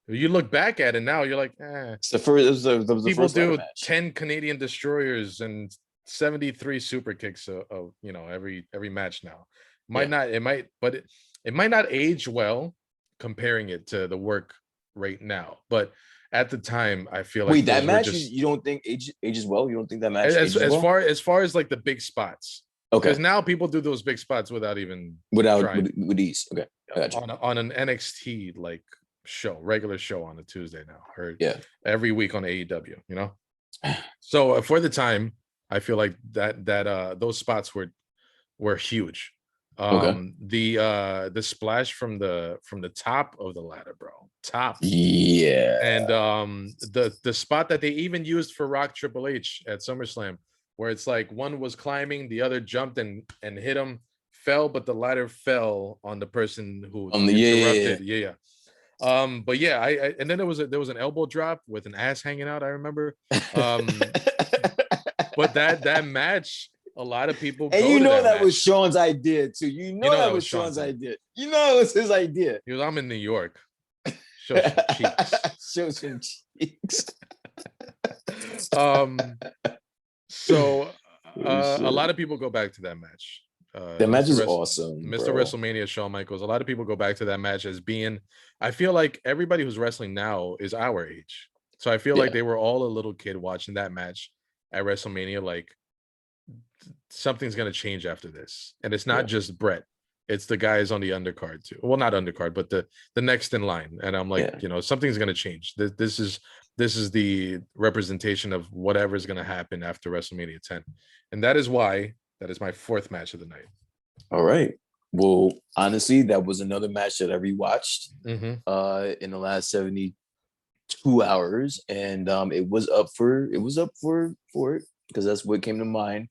You look back at it now, you're like, eh. It's the first. People do 10 Canadian destroyers and 73 super kicks of every match now. It might not age well comparing it to the work right now, but at the time, I feel like Wait, that those were match just you don't think ages well? You don't think that match ages as well? far as like the big spots, because Okay, now people do those big spots without even without trying. with ease. Okay, I got you. On an NXT like show, regular show on a Tuesday now, or Yeah. every week on AEW, you know. So for the time, I feel like those spots were huge. Okay. The splash from the top of the ladder, bro, top, Yeah. and the spot that they even used for Rock Triple H at SummerSlam, where it's like one was climbing, the other jumped and hit him, fell, but the ladder fell on the person who On the interrupted. Yeah. But yeah, I and then there was an elbow drop with an ass hanging out, I remember. But that match, a lot of people And go you to know that that was match. Sean's idea too. You know that That was was Sean's Sean's idea. idea. You know it was his idea. He was, I'm in New York. Show some cheeks. Show some cheeks. So a lot of people go back to that match. That match is Mr. awesome, Mr. bro. WrestleMania, Shawn Michaels. A lot of people go back to that match as being. I feel like everybody who's wrestling now is our age, so I feel like Yeah. they were all a little kid watching that match at WrestleMania. Like something's gonna change after this, and it's not Yeah. just Brett. It's the guys on the undercard too. Well, not undercard, but the next in line. And I'm like, Yeah. something's gonna change. This is the representation of whatever's gonna happen after WrestleMania 10, and that is why that is my fourth match of the night. All right. Well, honestly, that was another match that I rewatched Mm-hmm. in the last 72 hours. And it was up for it because that's what came to mind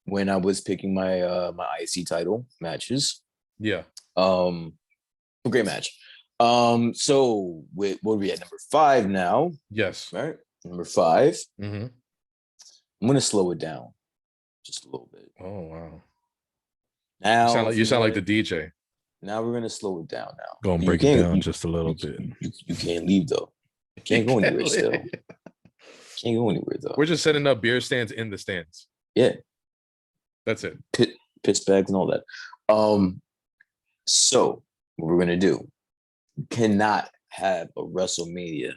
when I was picking my my IC title matches. Yeah. A great match. So what are we at? Number 5 now. Yes. All right. Number 5. Mm-hmm. I'm gonna slow it down just a little bit. Oh wow. Now You sound like the DJ. Now we're gonna slow it down now. Go and You break it can't- down you- just a little bit. You can't leave though. You can't go anywhere still. Can't go anywhere though. We're just setting up beer stands in the stands. Yeah. That's it. Pitch bags and all that. So what we're gonna do, you cannot have a WrestleMania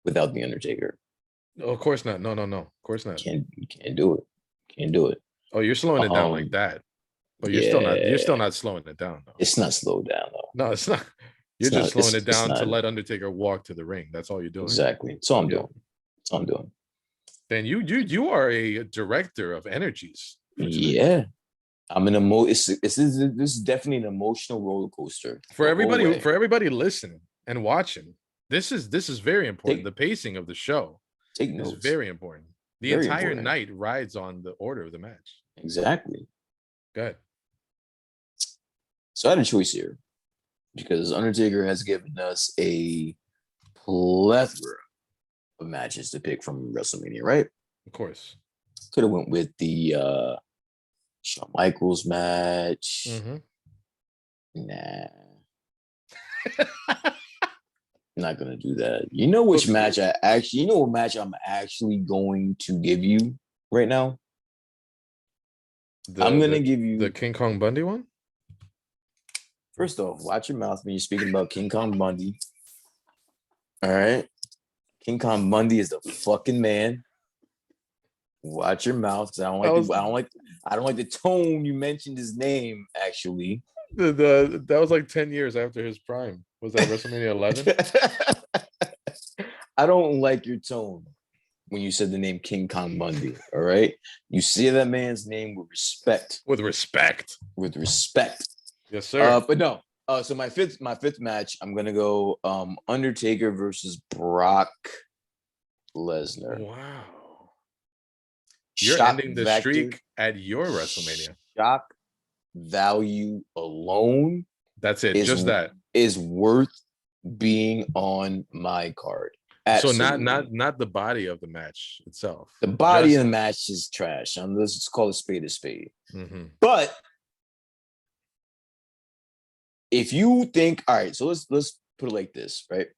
without the Undertaker. Oh, of course not. No. Of course not. You can't do it. Can't do it. Oh, you're slowing it down like that. But you're still not slowing it down though. It's not slowed down though. No, it's not. You're just slowing it down to let Undertaker walk to the ring. That's all you're doing. Exactly. That's all I'm doing. That's all I'm doing. Then you are a director of energies. Yeah. I'm an this is definitely an emotional roller coaster. For everybody listening and watching, this is very important. The pacing of the show is very important. The entire night rides on the order of the match. Exactly. Go ahead. So I had a choice here because Undertaker has given us a plethora of matches to pick from WrestleMania, right? Of course. Could have went with the Shawn Michaels match. Mm-hmm. Nah. Not gonna do that. You know which match what match I'm actually going to give you right now? I'm gonna give you the King Kong Bundy one. First off, watch your mouth when you're speaking about King Kong Bundy. All right. King Kong Bundy is the fucking man. Watch your mouth, because I don't like the tone you mentioned his name, actually. That was like 10 years after his prime. Was that WrestleMania 11? I don't like your tone when you said the name King Kong Bundy. All right. You say that man's name with respect. With respect. With respect. Yes, sir. But no. So my fifth match, I'm gonna go Undertaker versus Brock Lesnar. Wow. You're ending the streak at your WrestleMania. Shock value alone. That's it. Just that is worth being on my card. Absolutely. So not the body of the match itself. The body of the match is trash. Let's just call a spade a spade. Mm-hmm. But if you think, all right, so let's put it like this, right?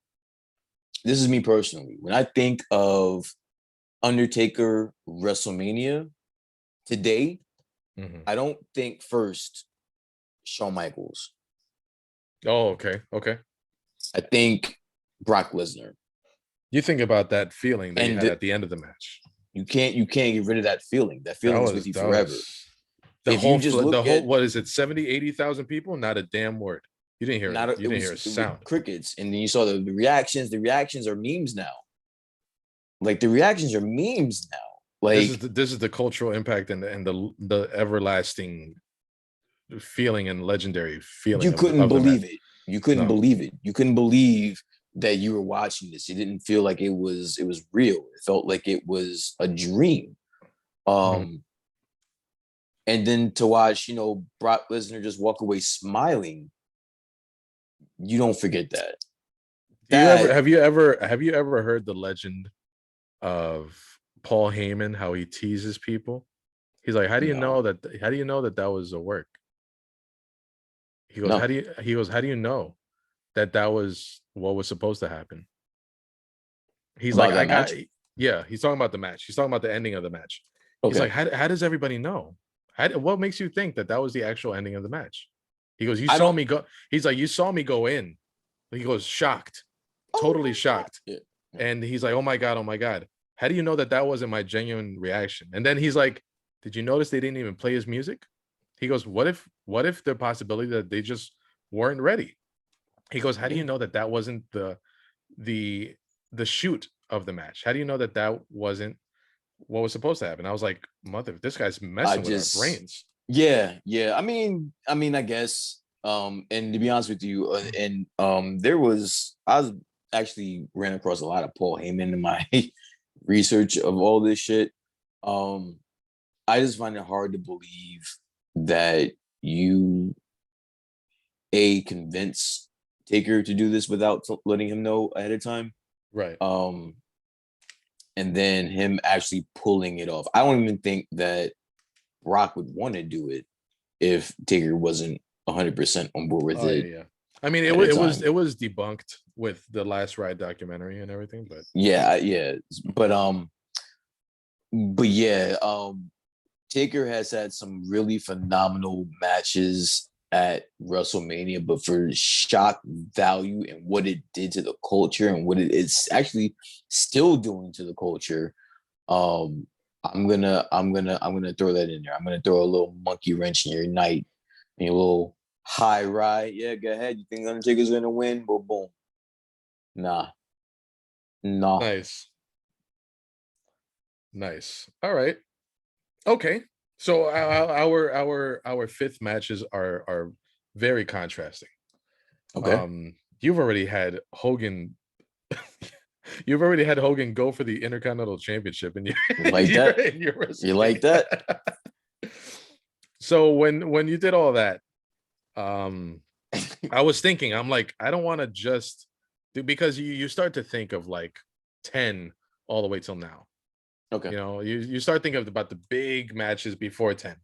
This is me personally. When I think of Undertaker WrestleMania today, I don't think first Shawn Michaels. Oh, okay. I think Brock Lesnar. You think about that feeling that you And had at the end of the match. you can't get rid of that feeling. That That feeling is with was you that forever. was If you just the look whole at what is it, 70, 80,000 people? Not a damn word. not a, You it didn't was hear a it was sound. crickets, and then you saw the reactions. The reactions are memes now. Like the reactions are memes now. Like This is the cultural impact and the everlasting feeling and legendary feeling you couldn't of the match. believe it. You couldn't No. believe it. You couldn't believe that you were watching this. It didn't feel like it was real. It felt like it was a dream. Mhm. Um, and then to watch, Brock Lesnar just walk away smiling, you don't forget that. Do you ever That have you ever heard the legend of Paul Heyman, how he teases people? He's like, no, how do you know that that was a work? no, How do you know that that was what was supposed to happen? He's like, about I that got, match. yeah, he's talking about the match. He's talking about the ending of the match. He's like, Okay, how does everybody know? What makes you think that that was the actual ending of the match? He goes, you I saw don't. me go. He's like, you saw me go in. He goes, shocked, Oh totally my god! shocked. Yeah, yeah. And he's like, oh my God, oh my God. How do you know that that wasn't my genuine reaction? And then he's like, did you notice they didn't even play his music? He goes, what if the possibility that they just weren't ready? He goes, how do Yeah. you know that that wasn't the the shoot of the match? How do you know that that wasn't what was supposed to happen? I was like, mother, this guy's I messing with our just, brains. yeah, yeah. I mean, I guess. And to be honest with you, and I was actually ran across a lot of Paul Heyman in my research of all this shit. Um, I just find it hard to believe that you convince Taker to do this without letting him know ahead of time. Right. Um, and then him actually pulling it off. I don't even think that Brock would want to do it if Taker wasn't 100% on board with Oh yeah, it yeah. I mean, ahead of time. it was debunked with the Last Ride documentary and everything, but Yeah, yeah. But yeah, Taker has had some really phenomenal matches at WrestleMania, but for shock value and what it did to the culture and what it's actually still doing to the culture, um, I'm gonna throw that in there. I'm gonna throw a little monkey wrench in your night, and your little high ride. Yeah, go ahead. You think Undertaker's gonna win? Boom, boom. Nah, nah. nice, nice. All right, okay. So our fifth matches are very contrasting. Okay, You've already had Hogan. You've already had Hogan go for the Intercontinental Championship in your you like that? in your You like that? WrestleMania. So when you did all that, um, I was thinking, I'm like, I don't want to just do because you start to think of like 10 all the way till now. Okay. You know, you start thinking about the big matches before 10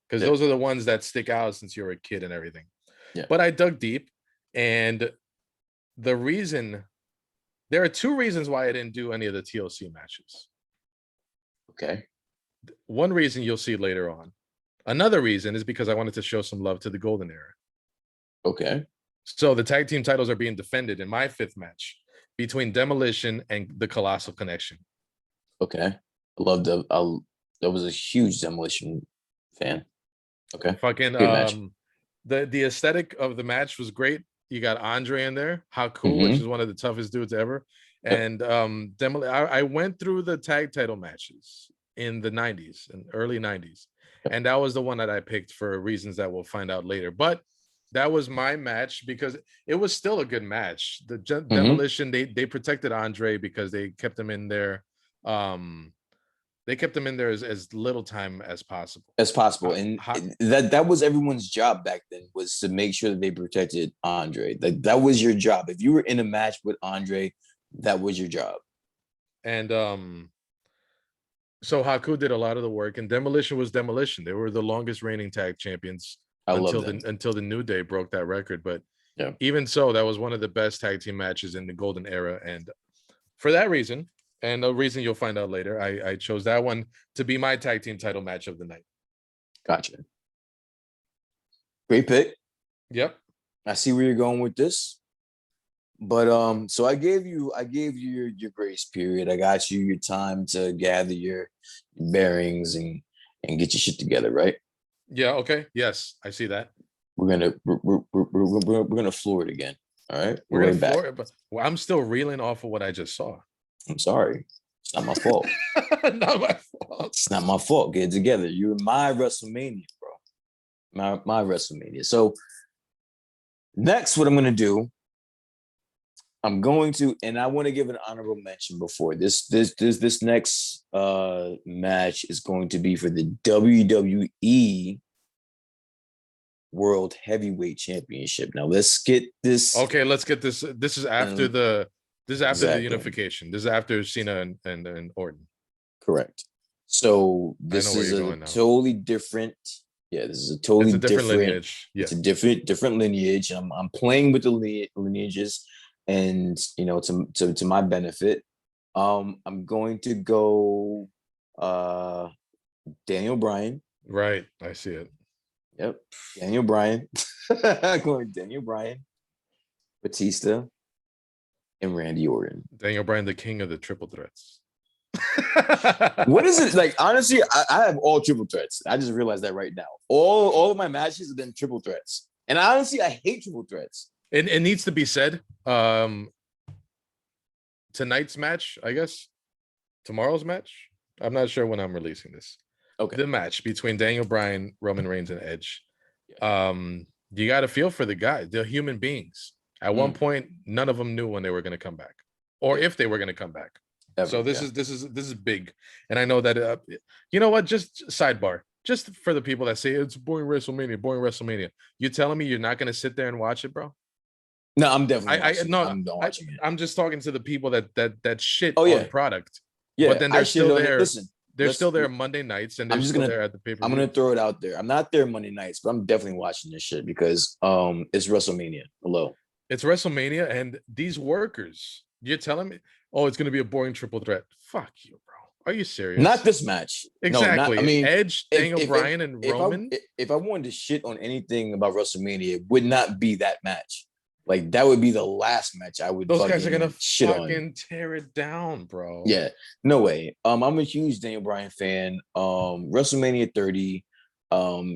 because Yeah. those are the ones that stick out since you were a kid and everything. Yeah. But I dug deep, and the reason there are two reasons why I didn't do any of the TLC matches. Okay. One reason you'll see later on. Another reason is because I wanted to show some love to the golden era. Okay. So the tag team titles are being defended in my fifth match between Demolition and the Colossal Connection. Okay. I love the. That was a huge Demolition fan. Okay. Fucking Great match. the aesthetic of the match was great. You got Andre in there, Haku, which Mm-hmm. is one of the toughest dudes ever. Yep. And I went through the tag title matches in the 90s and early 90s. Yep. And that was the one that I picked for reasons that we'll find out later. But that was my match because it was still a good match. The Mm-hmm. Demolition, they protected Andre because they kept him in there. They kept him in there as little time as possible. As possible, Ha- and ha- that was everyone's job back then, was to make sure that they protected Andre. That was your job. If you were in a match with Andre, that was your job. and so Haku did a lot of the work, and Demolition was Demolition. They were the longest reigning tag champions I love them. until the New Day broke that record. But Yeah. even so, that was one of the best tag team matches in the golden era. And for that reason, and a reason you'll find out later, I chose that one to be my tag team title match of the night. Gotcha. Great pick. Yep. I see where you're going with this. But so I gave you your grace period. I got you your time to gather your bearings and get your shit together, right? Yeah. Okay. Yes, I see that. We're gonna floor it again. All right, We're we're gonna right back. floor it, but well, I'm still reeling off of what I just saw. I'm sorry, it's not my fault. Not my fault. It's not my fault. Get it together. You're my WrestleMania, bro. My WrestleMania. So next, what I'm gonna do, I'm going to, and I want to give an honorable mention before this next match is going to be for the WWE World Heavyweight Championship. Now let's get this. Okay, let's get this. This is after the Exactly. unification. This is after Cena and Orton. Correct. So I know this where is you're a going now. totally different. Yeah, this is a totally It's a different lineage. Yeah. It's a different lineage. I'm playing with the lineages, and to my benefit. I'm going to go Daniel Bryan. Right. I see it. Yep, Daniel Bryan. Going Daniel Bryan, Batista, and Randy Orton. Daniel Bryan, the king of the triple threats. What is it like? Honestly, I have all triple threats. I just realized that right now. All of my matches have been triple threats, and honestly, I hate triple threats. It needs to be said. Tonight's match, I guess. Tomorrow's match. I'm not sure when I'm releasing this. Okay. The match between Daniel Bryan, Roman Reigns, and Edge. You got to feel for the guy. They're human beings. At one point, none of them knew when they were going to come back, or if they were going to come back. So this is big, and I know that. You know what? Just sidebar, just for the people that say it's boring WrestleMania. You telling me you're not going to sit there and watch it, bro? No, I'm definitely. I'm watching it. I'm just talking to the people that shit Oh, yeah. on product. Yeah, but then they're still there. Listen, they're still there Monday nights, and they're I'm just still gonna, there at the paper. I'm gonna throw it out there. I'm not there Monday nights, but I'm definitely watching this shit because it's WrestleMania. Hello. It's WrestleMania, and these workers, you're telling me, oh, it's gonna be a boring triple threat. Fuck you, bro. Are you serious? Not this match. Exactly. No, I mean, Edge, Daniel Bryan, and Roman. If I wanted to shit on anything about WrestleMania, it would not be that match. Like that would be the last match I would. Those guys are gonna shit fucking tear it down, bro. Yeah, no way. I'm a huge Daniel Bryan fan. WrestleMania 30.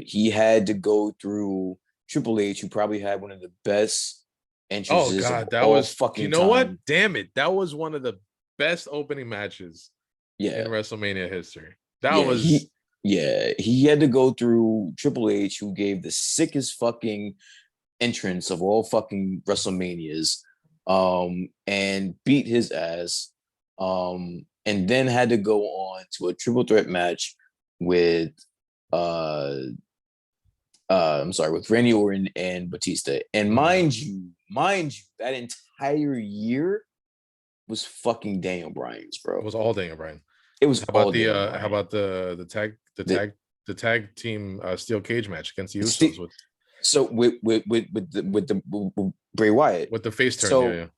He had to go through Triple H, who probably had one of the best entrances. Oh God, that all was fucking. You know time. what? Damn it, that was one of the best opening matches. Yeah. In WrestleMania history. He had to go through Triple H, who gave the sickest fucking entrance of all fucking WrestleManias, and beat his ass, and then had to go on to a triple threat match with with Randy Orton and Batista. And mind you, that entire year was fucking Daniel Bryan's, bro. It was all Daniel Bryan. It was how about the tag team steel cage match against the Usos with Bray Wyatt with the face turn.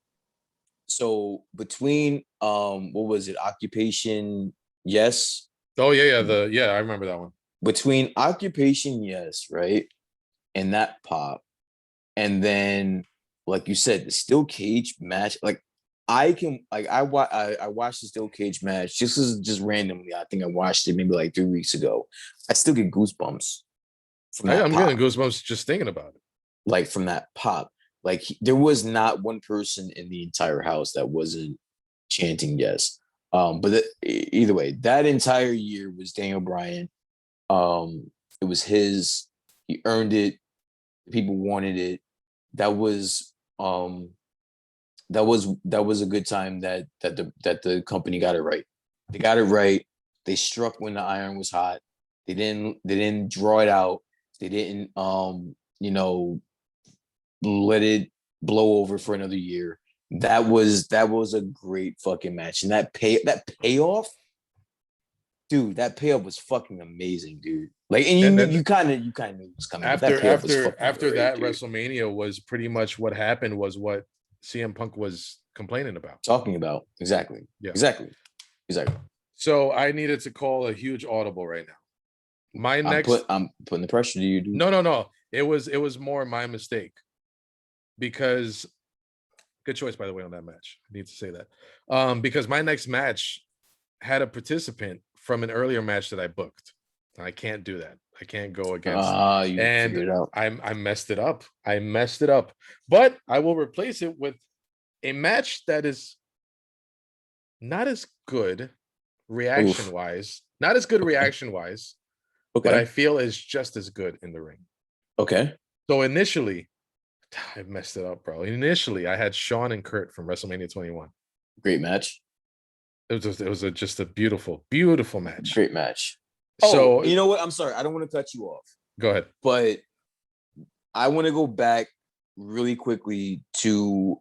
So between what was it? Occupation Yes. Oh yeah. I remember that one. Between Occupation Yes, right? And that pop. And then, like you said, the steel cage match, like I watched the steel cage match just randomly. I think I watched it maybe like 3 weeks ago. I still get goosebumps from that. I'm getting goosebumps just thinking about it. Like from that pop. Like there was not one person in the entire house that wasn't chanting yes. But either way, that entire year was Daniel Bryan. It was his. He earned it. People wanted it. That was a good time that the company got it right. They got it right. They struck when the iron was hot. They didn't draw it out. They didn't let it blow over for another year. That was a great fucking match. And that payoff, dude, that payoff was fucking amazing, dude. Like, and you kind of knew it was coming. After that WrestleMania was pretty much what happened was what CM Punk was complaining about. Talking about. Exactly. Yeah. Exactly. So I needed to call a huge audible right now. I'm putting the pressure to you, dude. No. It was more my mistake. Because Good choice, by the way, on that match. I need to say that. Because my next match had a participant from an earlier match that I booked. I can't do that. I can't go against. You figured And it out. I messed it up. I messed it up. But I will replace it with a match that is not as good reaction wise. Not as good reaction wise, but I Okay. feel is just as good in the ring. Okay. So initially, I messed it up, bro. Initially, I had Shawn and Kurt from WrestleMania 21. Great match. It was just a beautiful, beautiful match. Great match. So you know what? I'm sorry. I don't want to cut you off. Go ahead. But I want to go back really quickly to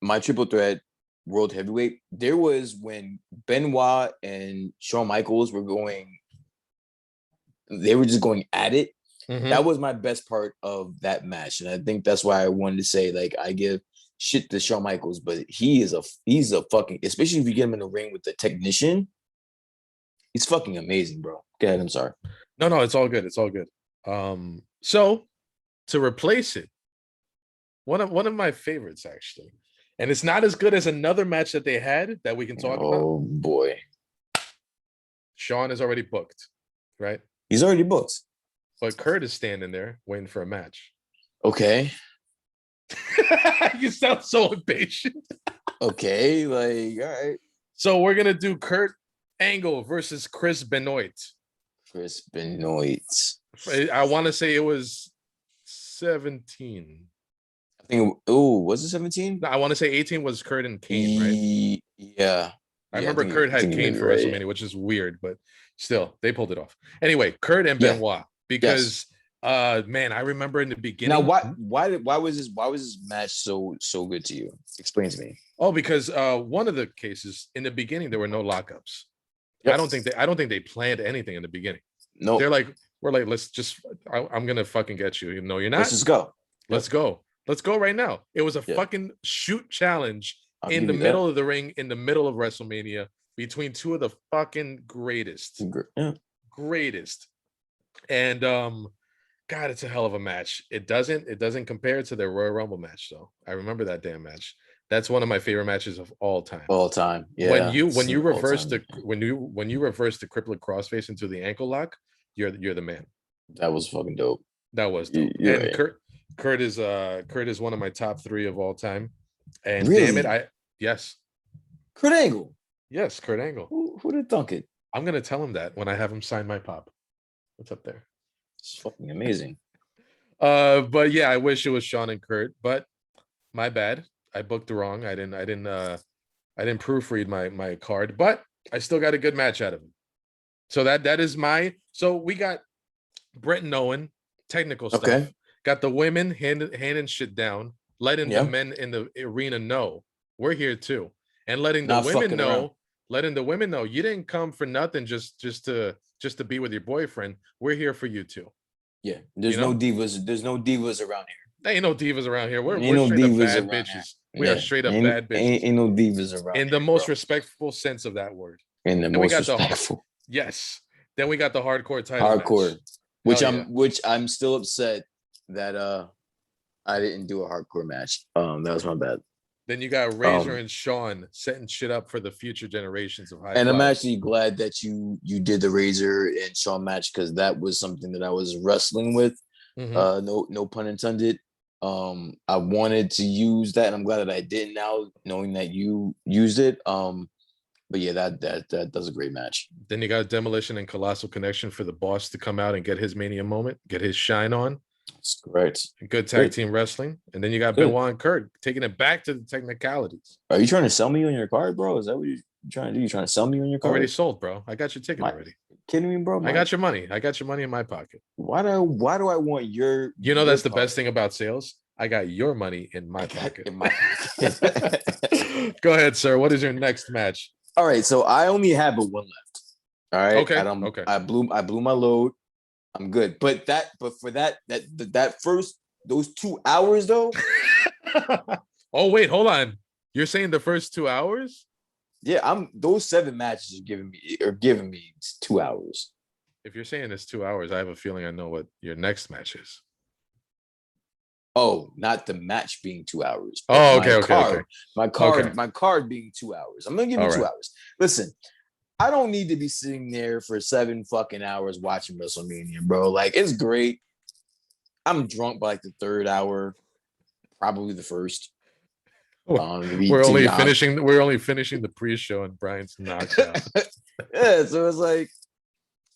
my triple threat world heavyweight. There was when Benoit and Shawn Michaels were going, they were just going at it. Mm-hmm. That was my best part of that match. And I think that's why I wanted to say, like, I give shit to Shawn Michaels, but he's a fucking, especially if you get him in the ring with the technician, he's fucking amazing, bro. Go ahead. I'm sorry. No, it's all good. It's all good. So to replace it, one of my favorites, actually, and it's not as good as another match that they had that we can talk about. Oh boy. Shawn is already booked, right? He's already booked. But Kurt is standing there waiting for a match. Okay. You sound so impatient. Okay, like, all right. So we're gonna do Kurt Angle versus Chris Benoit. Chris Benoit. I want to say it was 17. I think. Oh, was it 17? No, I want to say 18 was Kurt and Kane, right? Yeah. I remember Kurt had Kane for WrestleMania, which is weird, but still, they pulled it off. Anyway, Kurt and Benoit, because man, I remember in the beginning. Now, why was this match so good to you? Explain to me. Oh, because one of the cases in the beginning there were no lockups. Yep. I don't think they planned anything in the beginning. No, they're like, we're like, let's just, I'm gonna fucking get you. No, you're not. Let's just go. Let's go. Let's go right now. It was a fucking shoot challenge in the middle of the ring, in the middle of WrestleMania, between two of the fucking greatest. Greatest. And God, it's a hell of a match. It doesn't compare to their Royal Rumble match, though. I remember that damn match. That's one of my favorite matches of all time. All time. Yeah. When you reverse the crippling crossface into the ankle lock, you're the man. That was fucking dope. That was dope. And right. Kurt is one of my top 3 of all time. And really? Damn it, yes. Kurt Angle. Yes, Kurt Angle. Who'd have thunk it? I'm gonna tell him that when I have him sign my pop. What's up there? It's fucking amazing. But yeah, I wish it was Shawn and Kurt, but my bad. I booked it wrong. I didn't proofread my card, but I still got a good match out of it. So that is my. So we got Brett and Owen, technical stuff. Okay. Got the women handing shit down, letting the men in the arena know we're here too, and letting the women know you didn't come for nothing just to be with your boyfriend. We're here for you too. Yeah, there's no divas. There's no divas around here. There ain't no divas around here. We're straight up bad bitches. We are straight up bad bitches. Ain't no divas around in the most respectful sense of that word. In the most respectful. Yes. Then we got the hardcore title. Hardcore, which I'm still upset that I didn't do a hardcore match. That was my bad. Then you got Razor and Shawn setting shit up for the future generations of high. And I'm actually glad that you did the Razor and Shawn match, because that was something that I was wrestling with. Mm-hmm. No pun intended. I wanted to use that, and I'm glad that I did now, knowing that you used it. But yeah, that does a great match. Then you got Demolition and Colossal Connection for the boss to come out and get his Mania moment, get his shine on. That's correct. Good tag team wrestling. And then you got Benoit and Kurt taking it back to the technicalities. Are you trying to sell me on your card, bro? Is that what you're trying to do? You trying to sell me on your card? Already sold, bro. I got your ticket already. Kidding me, bro? I got your money. I got your money in my pocket. Why do I want your? You know, that's the best thing about sales. I got your money in my pocket. Go ahead, sir. What is your next match? All right, so I only have one left. All right. Okay. Okay. I blew my load. I'm good. But for that first, those 2 hours though. Oh wait, hold on. You're saying the first 2 hours? Yeah, those 7 matches are giving me 2 hours. If you're saying it's 2 hours, I have a feeling I know what your next match is. Oh, not the match being 2 hours, but Oh, okay, okay, okay, okay. my card being 2 hours. I'm gonna give you All two right. hours. Listen, I don't need to be sitting there for 7 fucking hours watching WrestleMania, bro. Like, it's great. I'm drunk by like the third hour, probably the first. We're To be only honest. finishing. We're only finishing the pre-show, and Brian's knocked out. Yeah, so it's like,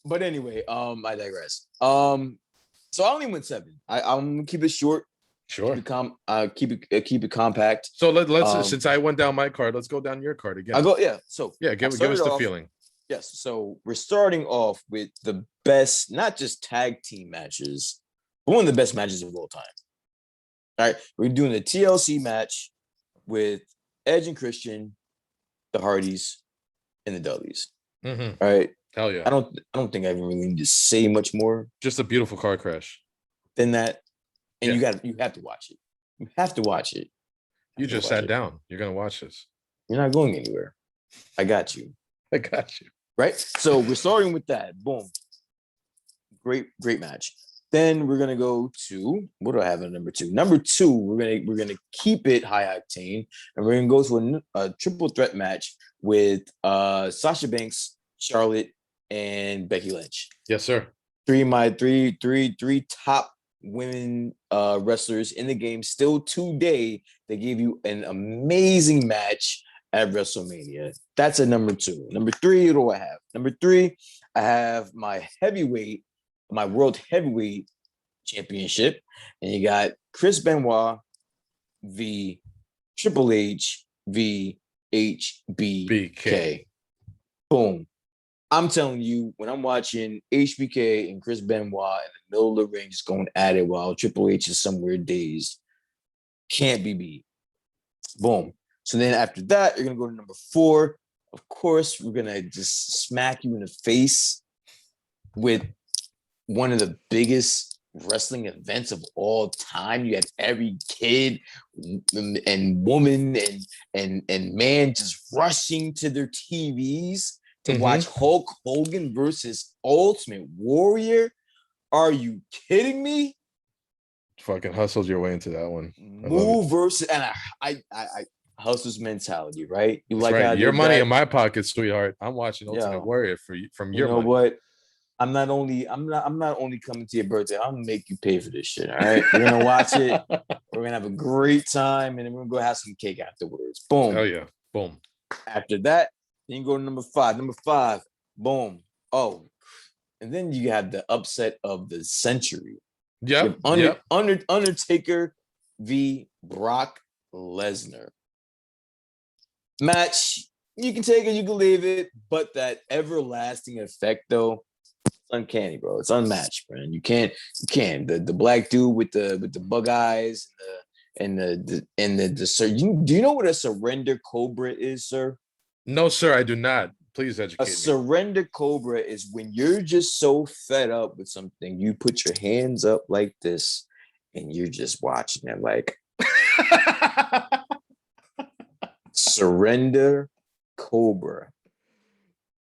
but anyway, I digress. So I only went 7. I'm gonna keep it short, keep Sure. it keep it compact. So let's Um, since I went down my card, let's go down your card I again. go, yeah. So Yeah, I give us started the off, feeling. yes. So we're starting off with the best, not just tag team matches, but one of the best matches of all time. All right, we're doing the TLC match with Edge and Christian, the Hardys, and the Dudleys. Mm-hmm. All right. Hell yeah. I don't think I even really need to say much more Just a beautiful car crash. than that. And Yeah. you have to watch it. You have to watch it. You just sat down. You're gonna watch this. You're not going anywhere. I got you. I got you. Right? So we're starting with that. Boom. Great match. Then we're gonna go to, what do I have at number 2? Number 2, we're gonna keep it high octane, and we're gonna go to a triple threat match with Sasha Banks, Charlotte, and Becky Lynch. Yes, sir. Three top women wrestlers in the game. Still today, they gave you an amazing match at WrestleMania. That's a number 2. Number 3, what do I have? Number 3, I have my world heavyweight championship, and you got Chris Benoit v Triple H v HBK. Boom. I'm telling you, when I'm watching HBK and Chris Benoit in the middle of the ring just going at it while Triple H is somewhere dazed, can't be beat. Boom. So then after that, you're going to go to number 4. Of course, we're going to just smack you in the face with one of the biggest wrestling events of all time. You had every kid and woman and man just rushing to their TVs to watch Hulk Hogan versus Ultimate Warrior. Are you kidding me? Fucking hustled your way into that one. Move versus, and I hustler's mentality, right? You That's like right. how Your money in my pocket, sweetheart. I'm watching Ultimate Warrior from your money. You know what? I'm not only coming to your birthday. I'm gonna make you pay for this shit. All right, we're gonna watch it. We're gonna have a great time, and then we're gonna go have some cake afterwards. Boom. Oh yeah. Boom. After that, then you go to number 5. Number 5, boom. Oh, and then you have the upset of the century. Yeah. Undertaker v Brock Lesnar. Match, you can take it, you can leave it, but that everlasting effect, though, it's uncanny, bro. It's unmatched, man. You can't. The black dude with the bug eyes and the do you know what a surrender cobra is, sir? No, sir, I do not. Please educate me. A surrender cobra is when you're just so fed up with something, you put your hands up like this, and you're just watching it like. Surrender cobra.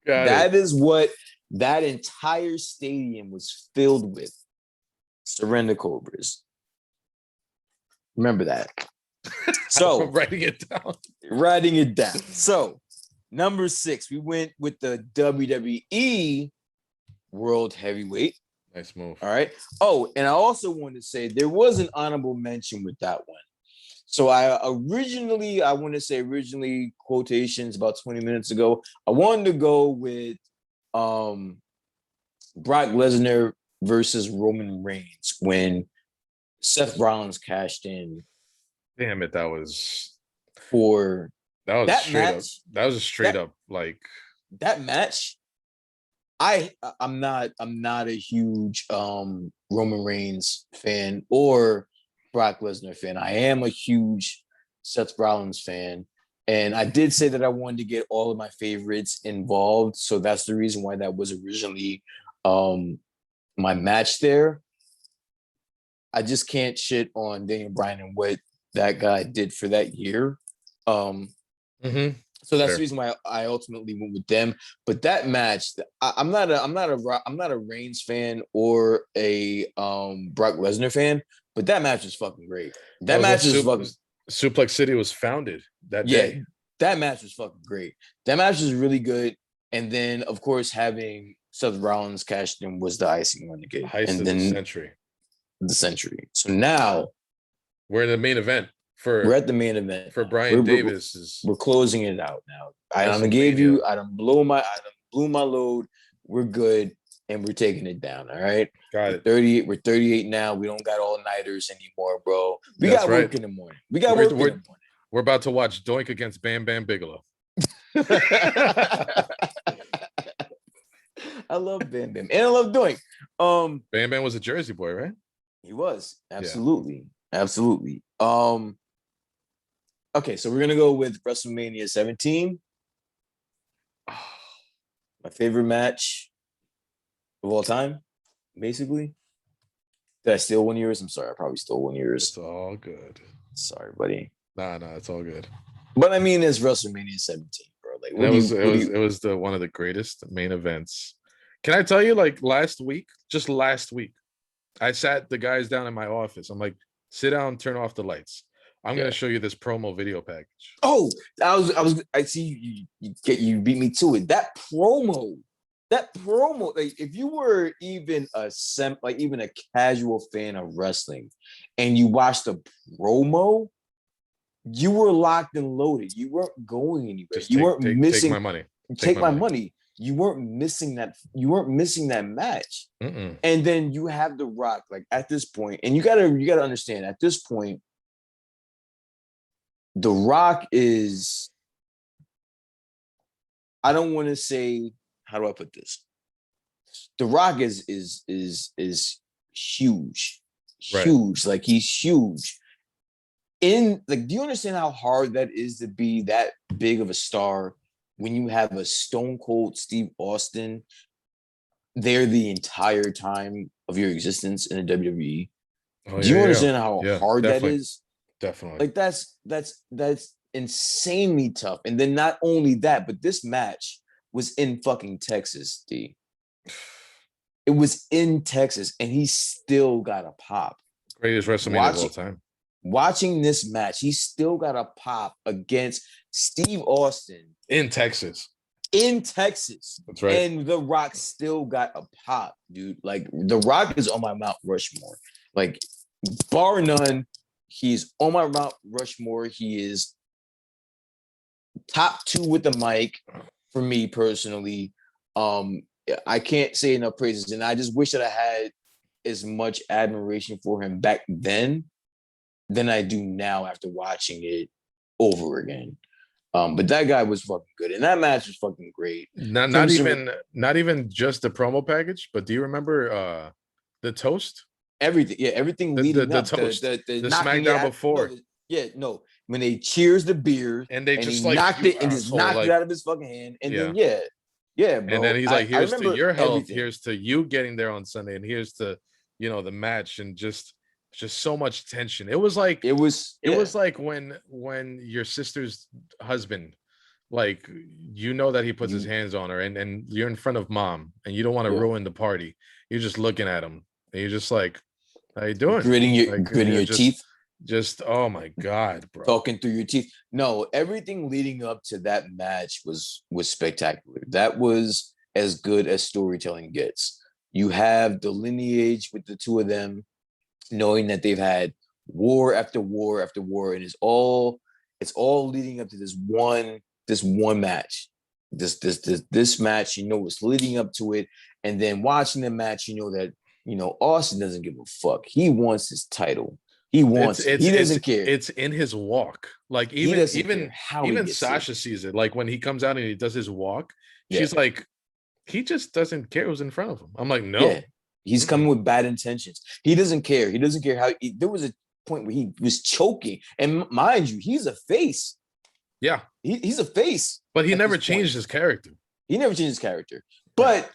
That is what that entire stadium was filled with. Surrender cobras. Remember that. So I'm writing it down. So number 6, we went with the WWE World Heavyweight. Nice move. All right. Oh, and I also wanted to say there was an honorable mention with that one. So I want to say quotations about 20 minutes ago, I wanted to go with Brock Lesnar versus Roman Reigns when Seth Rollins cashed in. Damn it, that was straight up like that match. I'm not a huge Roman Reigns fan or Brock Lesnar fan. I am a huge Seth Rollins fan. And I did say that I wanted to get all of my favorites involved. So that's the reason why that was originally my match there. I just can't shit on Daniel Bryan and what that guy did for that year. So that's the reason why I ultimately went with them. But that match, I'm not a Reigns fan or a Brock Lesnar fan. But that match was fucking great. That was when Suplex City was founded that day. That match was fucking great. That match was really good. And then, of course, having Seth Rollins cashed in was the icing on the cake. Heist of the century. The century. So now we're in the main event. We're at the main event for Brian Davis. We're closing it out now. I done blew my load. We're good, and we're taking it down. All right. Got it. 38. We're 38 now. We don't got all nighters anymore, bro. We got work in the morning. We're about to watch Doink against Bam Bam Bigelow. I love Bam Bam and I love Doink. Bam Bam was a Jersey boy, right? He was. Absolutely. Yeah. Absolutely. Okay, so we're gonna go with WrestleMania 17. My favorite match of all time, basically. Did I steal one of yours? I'm sorry, I probably stole one of yours. It's all good. Sorry, buddy. Nah, it's all good. But I mean, it's WrestleMania 17, bro. Like, it was one of the greatest main events. Can I tell you, like last week, I sat the guys down in my office. I'm like, sit down, turn off the lights. I'm gonna show you this promo video package. Oh, I see you beat me to it. That promo, like if you were even a casual fan of wrestling and you watched the promo, you were locked and loaded. You weren't going anywhere. You weren't missing my money. Take my money. You weren't missing that. You weren't missing that match. Mm-mm. And then you have The Rock, like at this point, and you gotta understand at this point, The Rock is. I don't want to say, how do I put this? The Rock is huge, huge. Like he's huge. Do you understand how hard that is to be that big of a star when you have a Stone Cold Steve Austin there the entire time of your existence in the WWE? Do you understand how hard that is? Definitely. Like that's insanely tough. And then not only that, but this match was in fucking Texas, D. It was in Texas, and he still got a pop. Greatest WrestleMania of all time. Watching this match, he still got a pop against Steve Austin in Texas. That's right. And The Rock still got a pop, dude. Like The Rock is on my Mount Rushmore. Like, bar none, he's on my Mount Rushmore. He is top 2 with the mic for me personally. I can't say enough praises, and I just wish that I had as much admiration for him back then than I do now after watching it over again. But that guy was fucking good, and that match was fucking great. Not even just the promo package, but do you remember the toast? Everything leading the up toast, the SmackDown before. When they cheers the beer and they just knocked it out of his fucking hand, and then bro. And then he's like, "Here's to your health. Everything. Here's to you getting there on Sunday, and here's to the match." And just so much tension. It was like when your sister's husband, like that he puts his hands on her, and you're in front of mom, and you don't want to ruin the party. You're just looking at him, and you're just like, "How you doing?" Gritting your teeth. Just oh my god, bro! Talking through your teeth. No, everything leading up to that match was spectacular. That was as good as storytelling gets. You have the lineage with the two of them, knowing that they've had war after war after war, and it's all leading up to this one match. This match, was leading up to it, and then watching the match, that Austin doesn't give a fuck. He wants his title. He wants it. He doesn't care. It's in his walk. Like even Sasha sees it. Like when he comes out and he does his walk, she's like, he just doesn't care who's in front of him. I'm like, no. Yeah. He's coming with bad intentions. He doesn't care. He doesn't care how. There was a point where he was choking, and mind you, he's a face. Yeah, he's a face. But he never changed his character. He never changed his character. But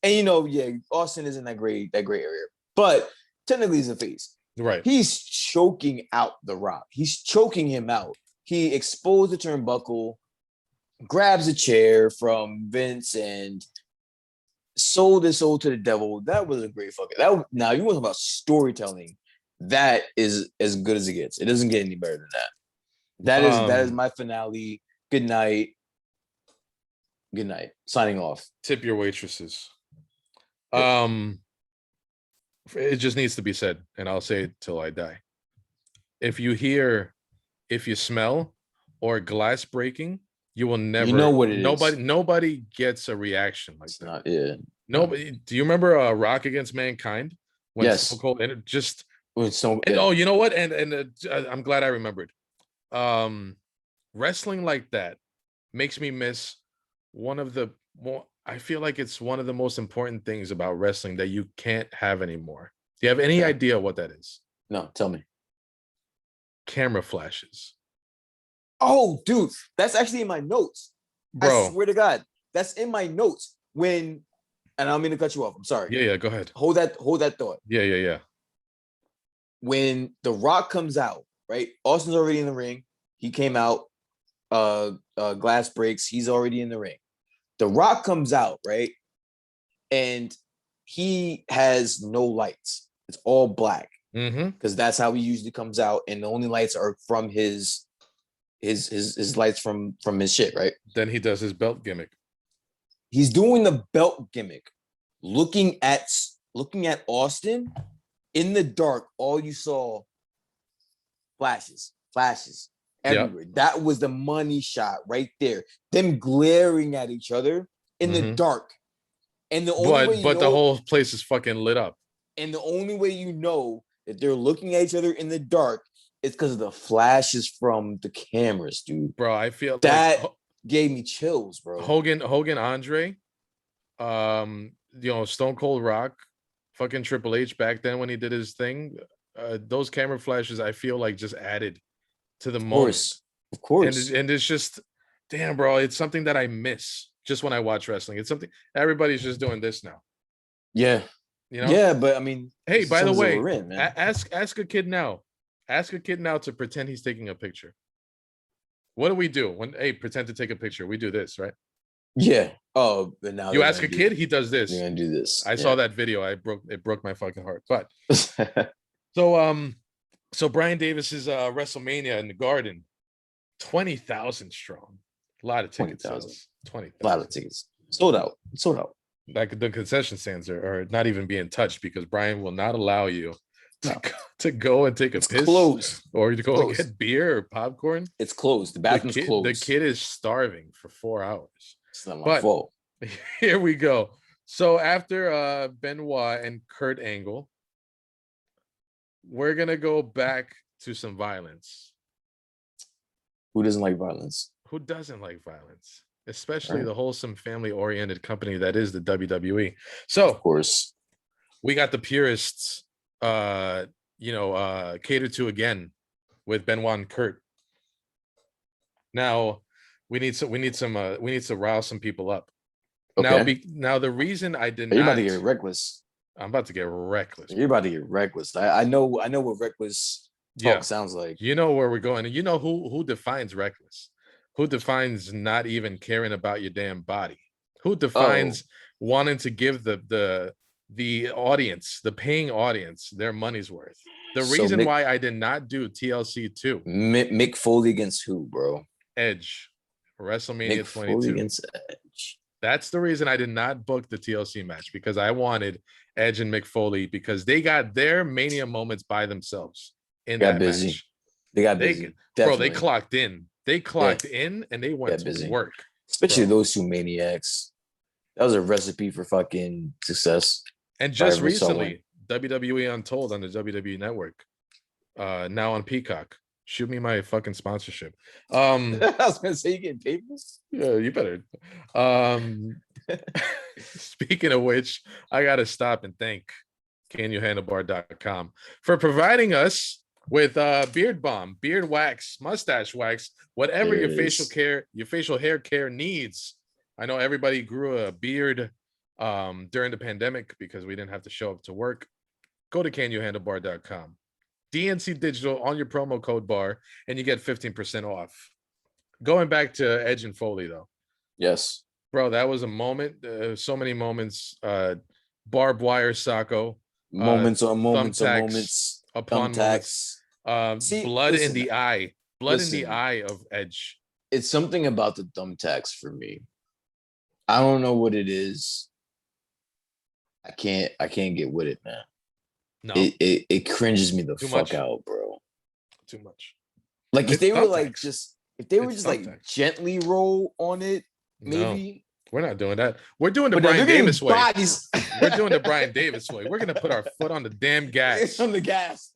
Austin isn't that great area. But technically, he's a face. Right. He's choking out The Rock. He's choking him out. He exposed the turnbuckle, grabs a chair from Vince, and sold his soul to the devil. That was a great now you want to talk about storytelling. that is as good as it gets. It doesn't get any better than that. That is my finale. Good night. Good night. Signing off. Tip your waitresses. Yep. It just needs to be said, and I'll say it till I die. If you smell, or glass breaking, you will never. You know what it is. Nobody gets a reaction like It's that. not. Yeah. Nobody. Do you remember Rock Against Mankind? When Yes. Stone Cold, and it just. So, And, oh, you know what? And I'm glad I remembered. Wrestling like that makes me miss one of the more. I feel like it's one of the most important things about wrestling that you can't have anymore. Do you have any idea what that is? No, tell me. Camera flashes. Oh, dude, that's actually in my notes. Bro. I swear to God, that's in my notes. And I don't mean to cut you off. I'm sorry. Yeah, go ahead. Hold that thought. Yeah. When The Rock comes out, right? Austin's already in the ring. He came out. Glass breaks. He's already in the ring. The Rock comes out, right? And he has no lights. It's all black. Because that's how he usually comes out, and the only lights are from his lights from his shit, right? Then he does his belt gimmick. He's doing the belt gimmick, looking at Austin in the dark. All you saw flashes everywhere. Yep. That was the money shot right there. Them glaring at each other in the dark, and the only way the whole place is fucking lit up. And the only way you know that they're looking at each other in the dark is because of the flashes from the cameras, dude. Bro, I feel that gave me chills, bro. Hogan, Andre, Stone Cold Rock, fucking Triple H back then when he did his thing. Those camera flashes, I feel like just added to the moment. Of course. And it's just, damn, bro, it's something that I miss just when I watch wrestling. It's something everybody's just doing this now. Yeah. You know? Yeah, but I mean, hey, by the way, ask a kid now. Ask a kid now to pretend he's taking a picture. What do we do when pretend to take a picture? We do this, right? Yeah. Oh, but now you ask a kid, he does this. You're gonna do this. I saw that video. It broke my fucking heart. But so Brian Davis's Wrestlemania in the Garden, 20,000 strong. A lot of tickets. 20,000. A lot of tickets. Sold out. Like the concession stands are not even being touched because Brian will not allow you to go and take a piss closed. Or to go and get beer or popcorn. It's closed. The bathroom's closed. The kid is starving for 4 hours. It's not my fault. Here we go. So after Benoit and Kurt Angle, we're gonna go back to some violence. Who doesn't like violence? Who doesn't like violence? Especially the wholesome, family-oriented company that is the WWE. So, of course, we got the purists, catered to again with Benoit and Kurt. Now, we need to rile some people up. Okay. Now, the reason I did not. You're about to get reckless. I'm about to get reckless. You're about to get reckless. I know what reckless talk sounds like. You know where we're going, and you know who defines reckless. Who defines not even caring about your damn body? Who defines wanting to give the audience, the paying audience, their money's worth? The reason why I did not do TLC 2. Mick Foley against who, bro? Edge. WrestleMania Mick 22. Foley against Edge. That's the reason I did not book the TLC match, because I wanted Edge and Mick Foley because they got their Mania moments by themselves in that match. They got busy. Bro, they clocked in. They clocked in and they went to work. Especially those two maniacs. That was a recipe for fucking success. And just recently, WWE Untold on the WWE Network, now on Peacock. Shoot me my fucking sponsorship. I was gonna say, you getting paid for this? Yeah, you better. Speaking of which, I gotta stop and thank CanYouHandleBar.com for providing us with beard balm, beard wax, mustache wax, whatever your facial hair care needs. I know everybody grew a beard during the pandemic because we didn't have to show up to work. Go to CanYouHandleBar.com. DNC Digital on your promo code bar, and you get 15% off. Going back to Edge and Foley, though. Yes. Bro, that was a moment. So many moments. Barbed wire, Sacco. Moments on moments on moments. upon moments. Thumbtacks. See, Blood in listen, the eye. Blood in the listen. eye of Edge. It's something about the thumbtacks for me. I don't know what it is. I can't get with it, man. No, It cringes me the too fuck much. out, bro. Too much. Like if It's they were like thumbtacks. just if they were It's just like thumbtacks. gently roll on it, No, maybe. we're not doing that. We're doing the But no, Brian they're getting Davis way. bodies. We're doing the Brian Davis way. We're gonna put our foot on the damn gas. on the gas.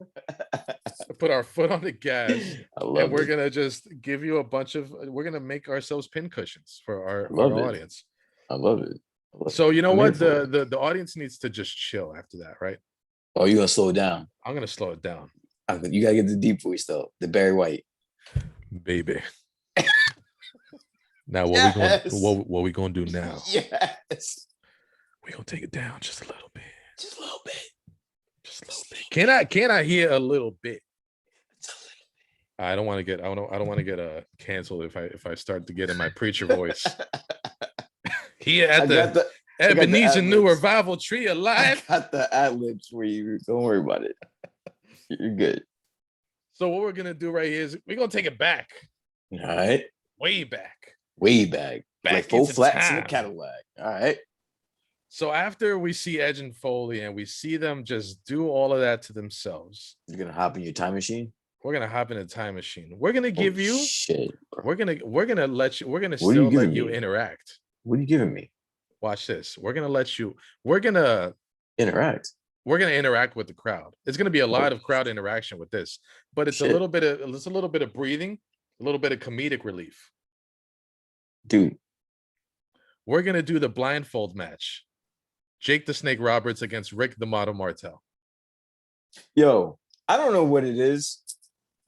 Put our foot on the gas. I love And we're it. gonna just give you a bunch of. We're gonna make ourselves pin cushions for I our love it. audience. I love it. So you know I'm what? here for The audience needs to just chill after that, right? Oh, you gonna slow it down? I'm gonna slow it down, You gotta get the deep voice though, the Barry White. baby. Now Yes. what we gonna do now? Yes. We're gonna take it down just a little bit. Just a little bit. Just a little bit. Can I hear a little bit? Just a little bit. I don't want to get canceled if I start to get in my preacher voice. Here at the Ebenezer New Revival Tree of Life. I got the ad-libs for you. Don't worry about it. You're good. So what we're gonna do right here is we're gonna take it back. All right. Way back. Way back. Back like full into flats in time. a Cadillac. All right. So after we see Edge and Foley and we see them just do all of that to themselves, You're gonna hop in your time machine. we're gonna hop in a time machine. We're gonna give you shit. Bro. We're gonna let you. We're gonna What are you still let giving you me? interact. What are you giving me? Watch this. We're gonna let you. We're gonna Interact. interact with the crowd. It's gonna be a lot of crowd interaction with this, but it's Shit. a little bit of breathing, a little bit of comedic relief. Dude. We're gonna do the blindfold match. Jake the Snake Roberts against Rick the Model Martel. Yo, I don't know what it is.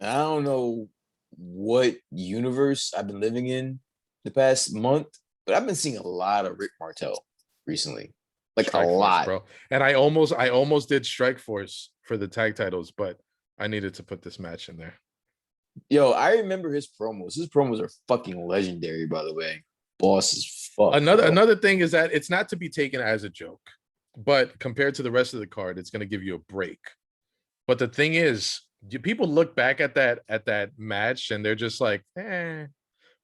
I don't know what universe I've been living in the past month, but I've been seeing a lot of Rick Martel recently. Like Strike a Force, lot, bro. And I almost did Strike Force for the tag titles, but I needed to put this match in there. Yo, I remember his promos. His promos are fucking legendary, by the way. Boss is fuck. Another thing is that it's not to be taken as a joke, but compared to the rest of the card, it's going to give you a break. But the thing is, people look back at that match and they're just like, eh.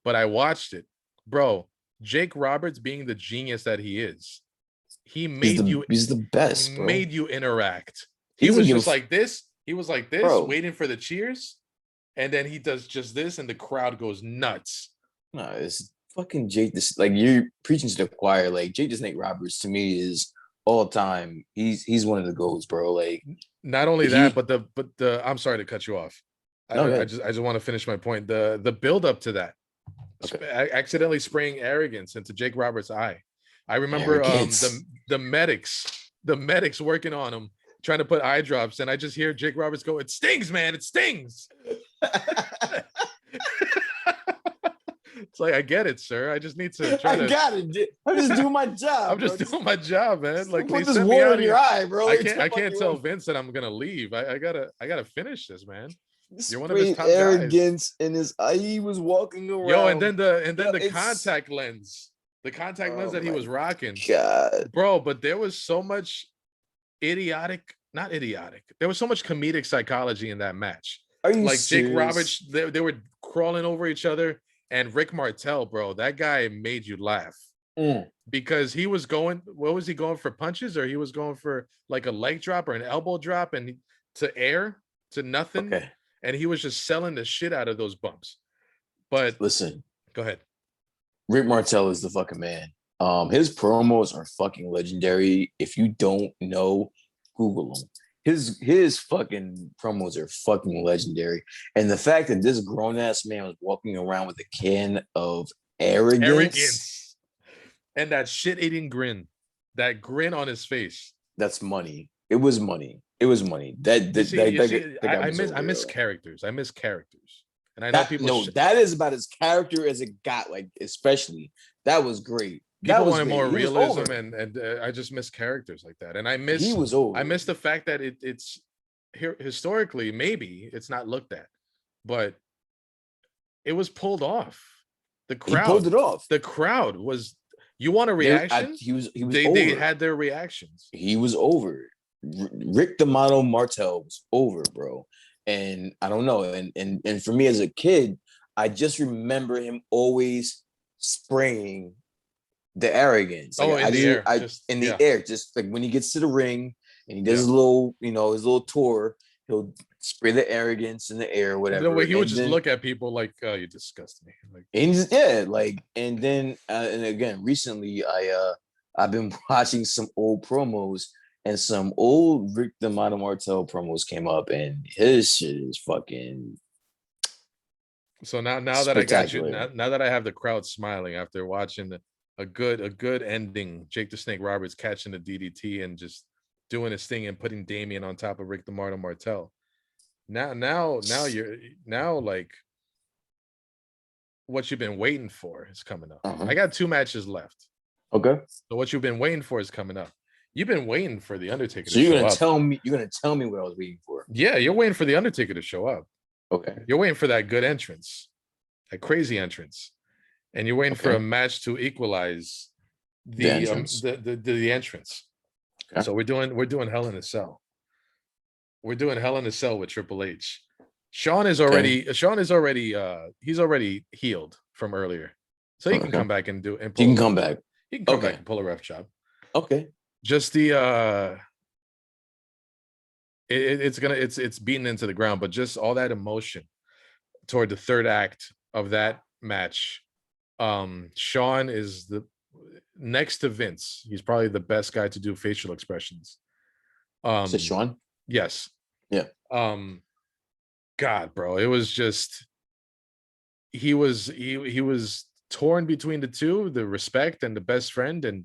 But I watched it, bro. Jake Roberts, being the genius that he is, he's the best. Bro. Made you interact. He was just like this. He was like this, bro, waiting for the cheers, and then he does just this, and the crowd goes nuts. No, it's fucking Jake. Like you're preaching to the choir. Like Jake the Snake Roberts to me is all time. He's one of the goats, bro. Like not only that, but the I'm sorry to cut you off. I just want to finish my point. The build up to that. Okay. Accidentally spraying arrogance into Jake Roberts' eye. I remember the medics working on him, trying to put eye drops, and I just hear Jake Roberts go, "It stings, man! It stings." It's like, I get it, sir. I just need to try to. I got it. I'm just doing my job. I'm just doing my job, man. Like, put this water in your eye, bro. I can't tell Vince that I'm gonna leave. I gotta finish this, man. You're one of his top arrogance guys. In his eye. He was walking around. Yo, and then the contact lens. The contact lens that he was rocking. God. Bro, but there was so much not idiotic. There was so much comedic psychology in that match. Are you like serious? Jake Roberts, they were crawling over each other, and Rick Martel, bro, that guy made you laugh. Because he was going, what was he going for, punches, or he was going for like a leg drop or an elbow drop and to nothing. Okay. And he was just selling the shit out of those bumps. But listen, go ahead. Rick Martel is the fucking man. His promos are fucking legendary. If you don't know, Google them. His fucking promos are fucking legendary. And the fact that this grown ass man was walking around with a can of arrogance. And that shit eating grin, that grin on his face. That's money. It was money. It was money. I miss characters. I miss characters. And I know people. That is about as character as it got. Like, especially that was great. People wanted more realism, and I just miss characters like that. And I miss. He was over. I miss the fact that it's here historically. Maybe it's not looked at, but it was pulled off. The crowd pulled it off. The crowd was. You want a reaction? He was. They had their reactions. He was over. Rick the Model Martel was over, bro. And I don't know. And for me as a kid, I just remember him always spraying the arrogance. Like Oh, in the air, just in the yeah. air, just like when he gets to the ring and he does Yeah. his little, his little tour, he'll spray the arrogance in the air, The whatever. way he would And just then look at people like, "Oh, you disgust me." Like, and just, yeah, like, and then and again, recently I've been watching some old promos, and some old Rick the Model Martel promos came up, and his shit is fucking so now that I got you, spectacular. now that I have the crowd smiling after watching a good ending, Jake the Snake Roberts catching the DDT and just doing his thing and putting Damien on top of Rick the Martel. Now you're now like what you've been waiting for is coming up. Uh-huh. I got 2 matches left. Okay. So what you've been waiting for is coming up. You've been waiting for the Undertaker So to show up. you're gonna tell me what I was waiting for. Yeah, you're waiting for the Undertaker to show up. Okay. You're waiting for that good entrance, that crazy entrance, and you're waiting for a match to equalize The entrance. The entrance. Okay. So we're doing Hell in a Cell. We're doing Hell in a Cell with Triple H. Sean is already he's already healed from earlier, so he can come back and do. And he can come back. He can come back and pull a ref job. Okay. Just the it's beaten into the ground, but just all that emotion toward the third act of that match. Sean is the next to Vince. He's probably the best guy to do facial expressions. Is it Sean? Yes. Yeah. God, bro, it was just he was torn between the two, the respect and the best friend,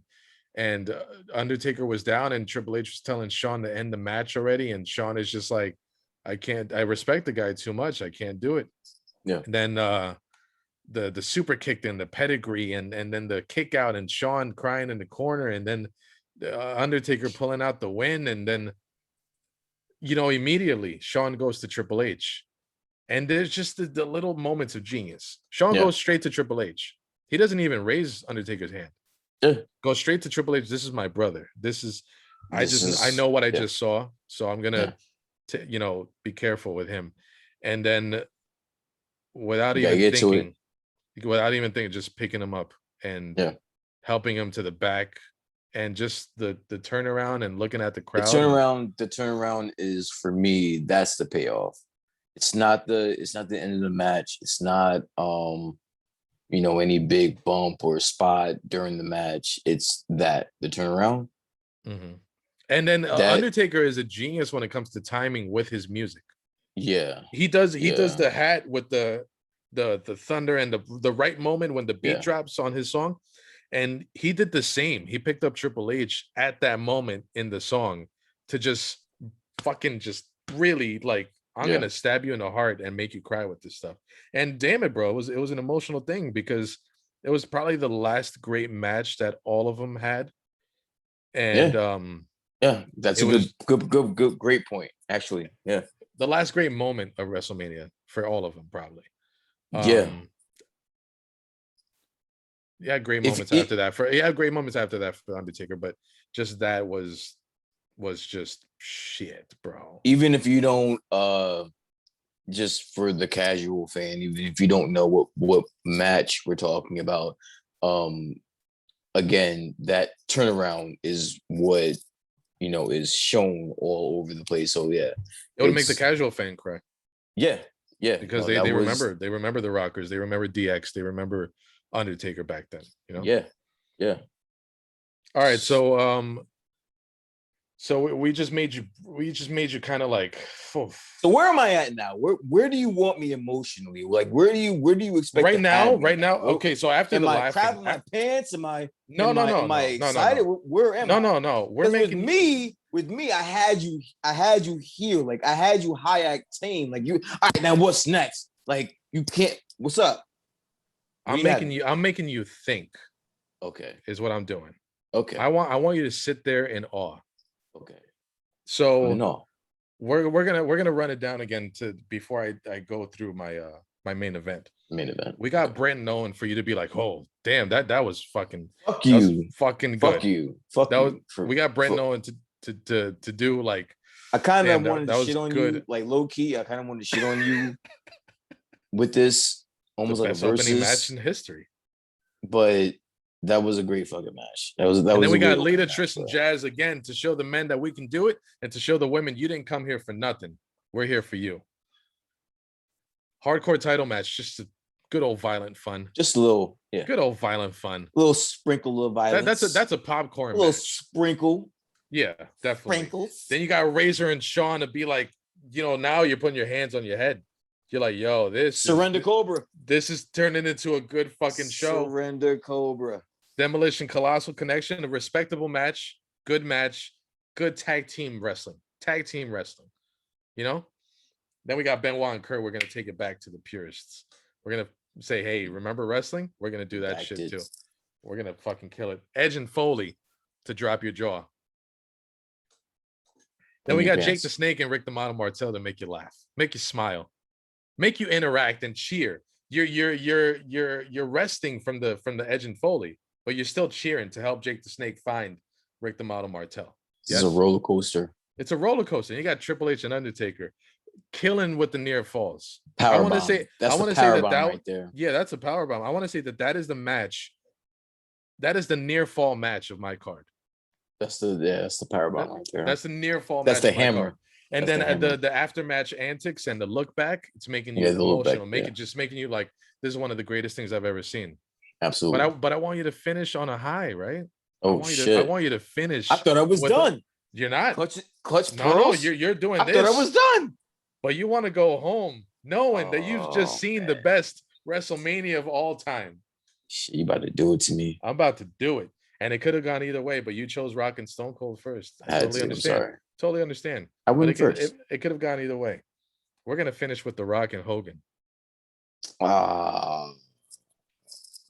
and Undertaker was down, and Triple H was telling Sean to end the match already, and Sean is just like, I can't. I respect the guy too much. I can't do it. Yeah. And then the super kick, and the pedigree, and then the kick out, and Sean crying in the corner, and then Undertaker pulling out the win, and then immediately Sean goes to Triple H, and there's just the little moments of genius. Sean goes straight to Triple H. He doesn't even raise Undertaker's hand. Go straight to Triple H. This is my brother. I know what I just saw, so I'm gonna be careful with him. And then without even thinking, just picking him up and helping him to the back, and just the turnaround and looking at the crowd. The turnaround is, for me, that's the payoff. It's not the end of the match. It's not any big bump or spot during the match. It's the turnaround. Mm-hmm. And then Undertaker is a genius when it comes to timing with his music. Yeah, he does the hat with the thunder and the right moment when the beat drops on his song. And he did the same. He picked up Triple H at that moment in the song to just fucking just really like, I'm gonna stab you in the heart and make you cry with this stuff. And damn it, bro, it was an emotional thing, because it was probably the last great match that all of them had. And that's a good great point, actually. Yeah, the last great moment of WrestleMania for all of them, probably. Great moments after that for Undertaker, but just that was just shit, bro. Even if you don't just for the casual fan, even if you don't know what match we're talking about, again, that turnaround is what is shown all over the place. So yeah, it would make the casual fan cry. Yeah, because they remember the Rockers, they remember DX, they remember Undertaker back then. Yeah. All right, so we just made you kind of like. So where am I at now? Where do you want me emotionally? Like where do you expect right now? Okay, so after the laughing, crapping my pants? Am I excited? No. Where am I? No. We're making with me. I had you here. Like I had you high octane. Like you. All right, now what's next? Like you can't. What's up? I'm making you think. Okay, is what I'm doing. Okay, I want you to sit there in awe. Okay. So no, we're gonna run it down again before I go through my my main event. We got Brent Owen for you to be like, oh damn, that was fucking fuck you, fucking good. Fuck you. We got Brent Owen to do like. I kind of Damn, wanted that to was shit on good. you, like low key. I kind of wanted to shit on you with this, The almost like a best opening match versus. in history. But that was a great fucking match. That was And then a we got great Lita, opening match, Trish, and bro. Jazz again to show the men that we can do it, and to show the women you didn't come here for nothing. We're here for you. Hardcore title match, just a good old violent fun. Just a little, yeah, Good old violent fun. a little sprinkle of violence. That's a popcorn a little match. Sprinkle. Yeah, definitely. Sprinkles. Then you got Razor and Sean to be like, now you're putting your hands on your head. You're like, yo, Surrender Cobra. This is turning into a good fucking show. Surrender Cobra. Demolition Colossal Connection, a respectable match, good tag team wrestling. Then we got Benoit and Kurt. We're gonna take it back to the purists. We're gonna say, hey, remember wrestling? We're gonna do that shit too. We're gonna fucking kill it. Edge and Foley to drop your jaw. Then we got Jake the Snake and Rick the Model Martel to make you laugh, make you smile, make you interact and cheer. You're resting from the Edge and Foley, but you're still cheering to help Jake the Snake find Rick the Model Martel. This is a roller coaster. It's a roller coaster. You got Triple H and Undertaker killing with the near falls. Power bomb. I want to say that right there. Yeah, that's a power bomb. I want to say that is the match. That is the near fall match of my card. That's the power bomb right there. That's the near fall. That's match the hammer. And then the aftermatch antics and the look back, it's making you emotional, making you like, this is one of the greatest things I've ever seen. Absolutely. But I want you to finish on a high, right? Shit. I want you to finish. I thought I was done. You're not. Clutch no, you're doing this. I thought I was done. But you want to go home knowing that you've just seen the best WrestleMania of all time. Shit, you about to do it to me. I'm about to do it. And it could have gone either way, but you chose Rock and Stone Cold first. I totally understand. Sorry. Totally understand. I went first. It could have gone either way. We're going to finish with The Rock and Hogan.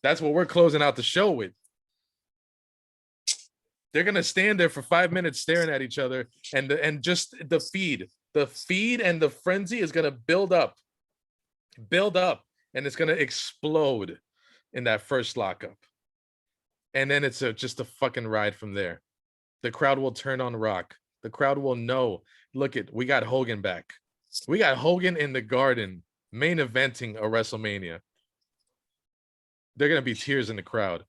That's what we're closing out the show with. They're going to stand there for 5 minutes staring at each other, and just the feed and the frenzy is going to build up, and it's going to explode in that first lockup. And then it's just a fucking ride from there. The crowd will turn on Rock. The crowd will know, look, we got Hogan back. We got Hogan in the Garden main eventing a WrestleMania. They're going to be tears in the crowd.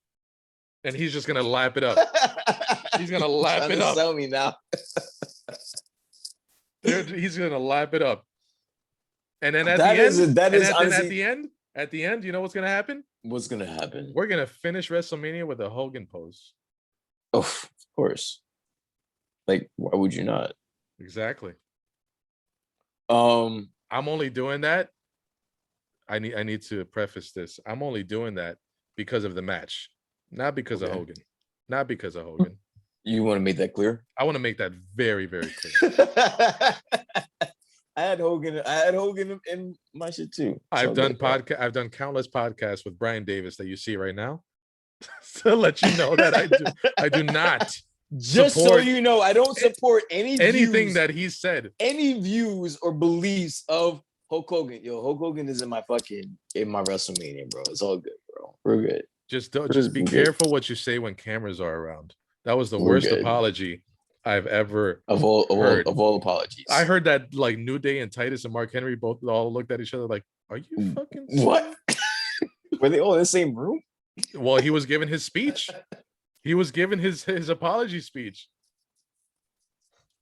And he's just going to lap it up. He's going to lap it up. Tell me now. He's going to lap it up. And then at the end, you know what's going to happen? What's going to happen? We're going to finish WrestleMania with a Hogan pose. Oh, of course. Like, why would you not? Exactly. I'm only doing that. I need to preface this. I'm only doing that because of the match, not because of Hogan. Not because of Hogan. You want to make that clear? I want to make that very, very clear. I had Hogan in my shit too. I've done countless podcasts with Brian Davis that you see right now to let you know that I do not. Just so you know, I don't support anything that he said. Any views or beliefs of Hulk Hogan. Yo, Hulk Hogan is in my WrestleMania, bro. It's all good, bro. We're good. Just be careful what you say when cameras are around. That was the worst apology I've ever heard. Of all apologies. I heard that like New Day and Titus and Mark Henry both all looked at each other like, "Are you fucking what?" Were they all in the same room? Well, he was giving his speech. He was giving his apology speech.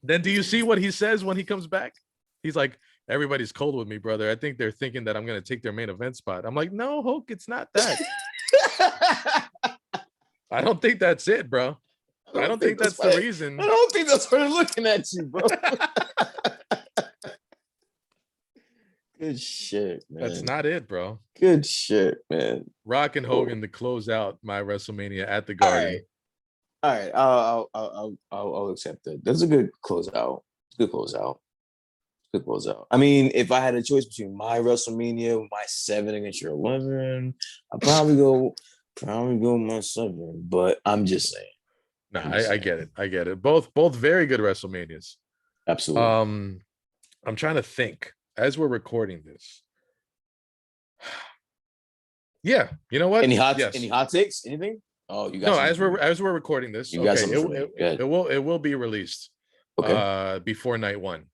Then do you see what he says when he comes back? He's like, everybody's cold with me, brother. I think they're thinking that I'm going to take their main event spot. I'm like, no, Hulk, it's not that. I don't think that's it, bro. I don't think that's the reason. I don't think that's why they're looking at you, bro. Good shit, man. That's not it, bro. Good shit, man. Rock and Hogan to close out my WrestleMania at the Garden. All right. I'll accept it. That's a good closeout. Good closeout. I mean, if I had a choice between my WrestleMania, my 7 against your 11, I'd probably go my 7. But I'm just saying. No, I get it. I get it. Both very good WrestleManias. Absolutely. I'm trying to think as we're recording this. Yeah, you know what? Any hot takes? Anything? Oh, you guys. No, as we're recording this, you guys. It will be released. before night one.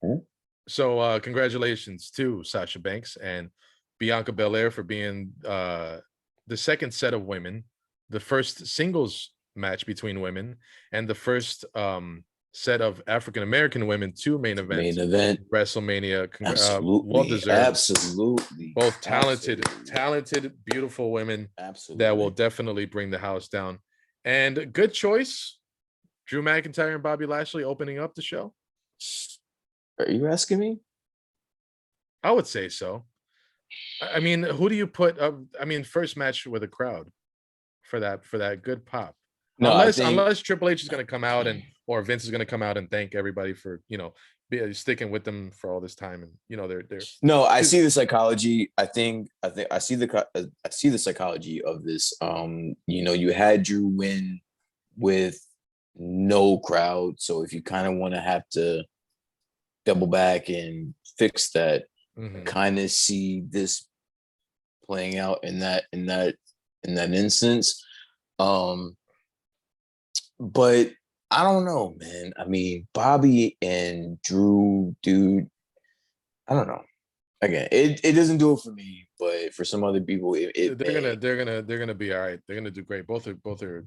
Mhm. So congratulations to Sasha Banks and Bianca Belair for being the second set of women, the first singles match between women, and the first set of African American women to main Main event event. WrestleMania. Well Absolutely. deserved. Absolutely. Both Absolutely. talented, beautiful women that will Absolutely. definitely bring the house down. And good choice, Drew McIntyre and Bobby Lashley opening up the show. Are you asking me? I would say so. I mean, who do you put up? I mean, first match with a crowd for that good pop. No, I think Unless Triple H is going to come out and or Vince is going to come out and thank everybody for sticking with them for all this time, and they're no. I see the psychology. I think I see the psychology of this. You had Drew win with no crowd, so if you kind of want to have to double back and fix that, kind of see this playing out in that instance. But I don't know, man. I mean, Bobby and Drew, dude, I don't know. Again, it doesn't do it for me, but for some other people, they're gonna be all right. They're gonna do great. Both are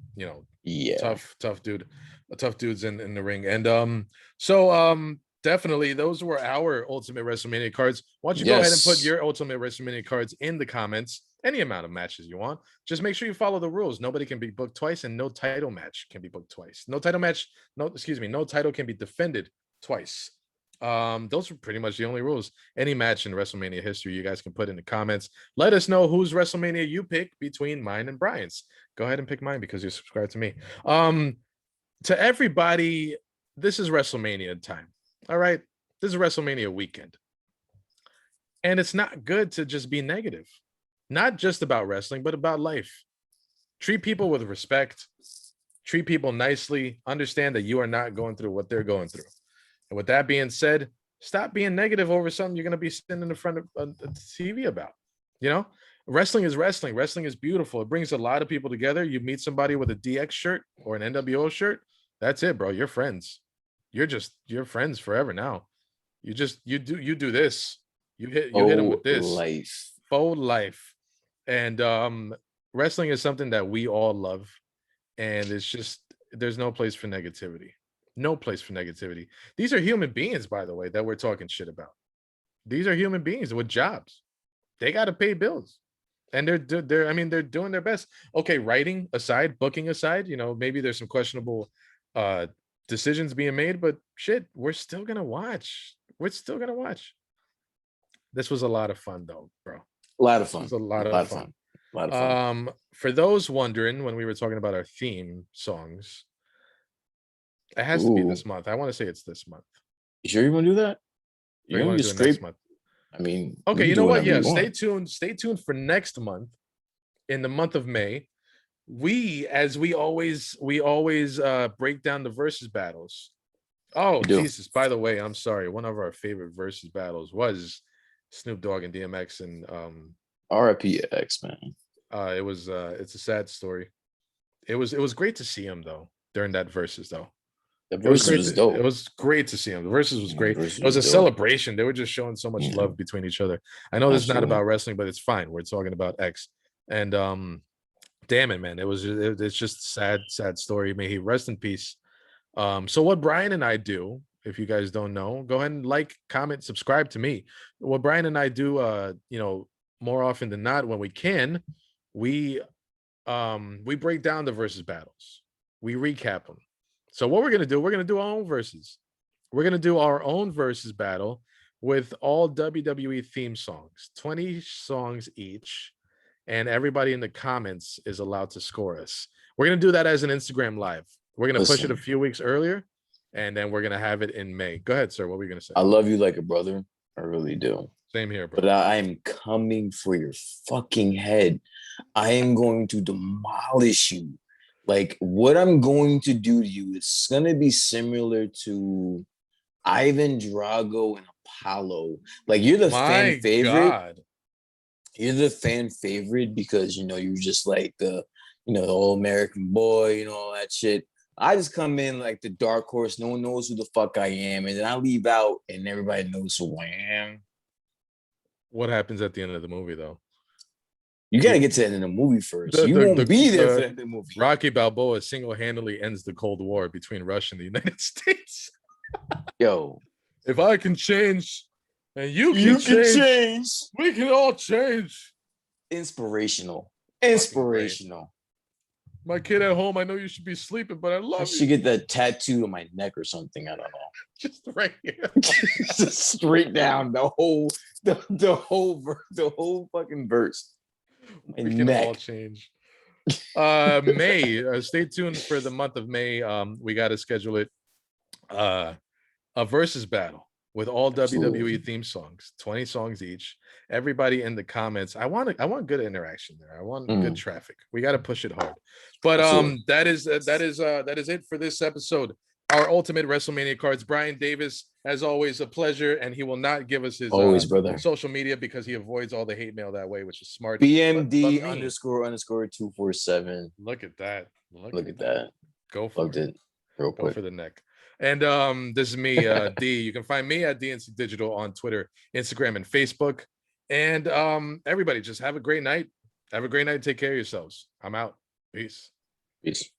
yeah. tough dudes in the ring. And definitely those were our Ultimate WrestleMania cards. Why don't you go ahead and put Yes. your Ultimate WrestleMania cards in the comments? Any amount of matches you want. Just make sure you follow the rules. Nobody can be booked twice, and no title match can be booked twice. No title match. No, excuse me. No title can be defended twice. Those are pretty much the only rules. Any match in WrestleMania history, you guys can put in the comments. Let us know whose WrestleMania you pick between mine and Brian's. Go ahead and pick mine because you're subscribed to me. To everybody, this is WrestleMania time. All right, this is WrestleMania weekend, and it's not good to just be negative. Not just about wrestling, but about life. Treat people with respect. Treat people nicely. Understand that you are not going through what they're going through. And with that being said, stop being negative over something you're going to be sitting in front of the TV about. Wrestling is wrestling. Wrestling is beautiful. It brings a lot of people together. You meet somebody with a DX shirt or an NWO shirt. That's it, bro. You're friends. You're friends forever now. You do this. You hit them with this. Life. Full life. And wrestling is something that we all love. And it's just, there's no place for negativity. No place for negativity. These are human beings, by the way, that we're talking shit about. These are human beings with jobs. They got to pay bills, and they're doing their best. Okay, writing aside, booking aside, maybe there's some questionable decisions being made, but shit, we're still gonna watch. This was a lot of fun, though, bro. A lot of This fun. was a lot of fun. A lot of fun. For those wondering, when we were talking about our theme songs, it has to be this month. I want to say it's this month. You sure you want to do that? You want to do it next month? I mean, okay. You know what? Yeah, stay tuned. Stay tuned for next month. In the month of May, we always break down the versus battles. Oh Jesus! By the way, I'm sorry. One of our favorite versus battles was Snoop Dogg and DMX, and RIP X, man. It's a sad story. It was great to see him though during that versus though. The versus was dope. It was great to see him. The versus was great. It was a celebration. They were just showing so much love between each other. I know this is not about wrestling, but it's fine. We're talking about X. And damn it, man. It's just a sad story. May he rest in peace. So what Brian and I do, if you guys don't know, go ahead and like, comment, subscribe to me. What Brian and I do, more often than not, when we can, we break down the versus battles. We recap them. So what we're going to do, we're going to do our own verses. We're going to do our own versus battle with all WWE theme songs, 20 songs each. And everybody in the comments is allowed to score us. We're going to do that as an Instagram live. We're going to push it a few weeks earlier, and then we're going to have it in May. Go ahead, sir. What were you going to say? I love you like a brother. I really do. Same here, bro. But I am coming for your fucking head. I am going to demolish you. Like, what I'm going to do to you is going to be similar to Ivan Drago and Apollo. Like, you're the fan favorite. God. You're the fan favorite because, you're just like the all American boy, all that shit. I just come in like the dark horse. No one knows who the fuck I am, and then I leave out, and everybody knows who I am. What happens at the end of the movie, though? You gotta get to the end of the movie first. The You the won't the, be there for the the end of the movie. Rocky Balboa single-handedly ends the Cold War between Russia and the United States. Yo, If I can change, and you you can can change, change. we can all change. Inspirational. Fucking Inspirational. My kid at home, I know you should be sleeping, but I I love should you. get that tattoo on my neck or something. I don't know. Just right here. Just straight down the whole fucking verse. My We can neck. all change. May. Stay tuned for the month of May. We got to schedule it. A versus battle with all Absolutely. WWE theme songs, 20 songs each. Everybody in the comments. I want good interaction there. I want good traffic. We got to push it hard. But Absolutely. that is it for this episode. Our ultimate WrestleMania cards. Brian Davis, as always, a pleasure, and he will not give us his Always, brother. social media because he avoids all the hate mail that way, which is smart. BMD _ 247. Look at that. Look at that. Go for Loved it. Real Go quick. for the neck. And this is me, D. You can find me at DNC Digital on Twitter, Instagram, and Facebook. And everybody, just have a great night. Have a great night. Take care of yourselves. I'm out. Peace. Peace.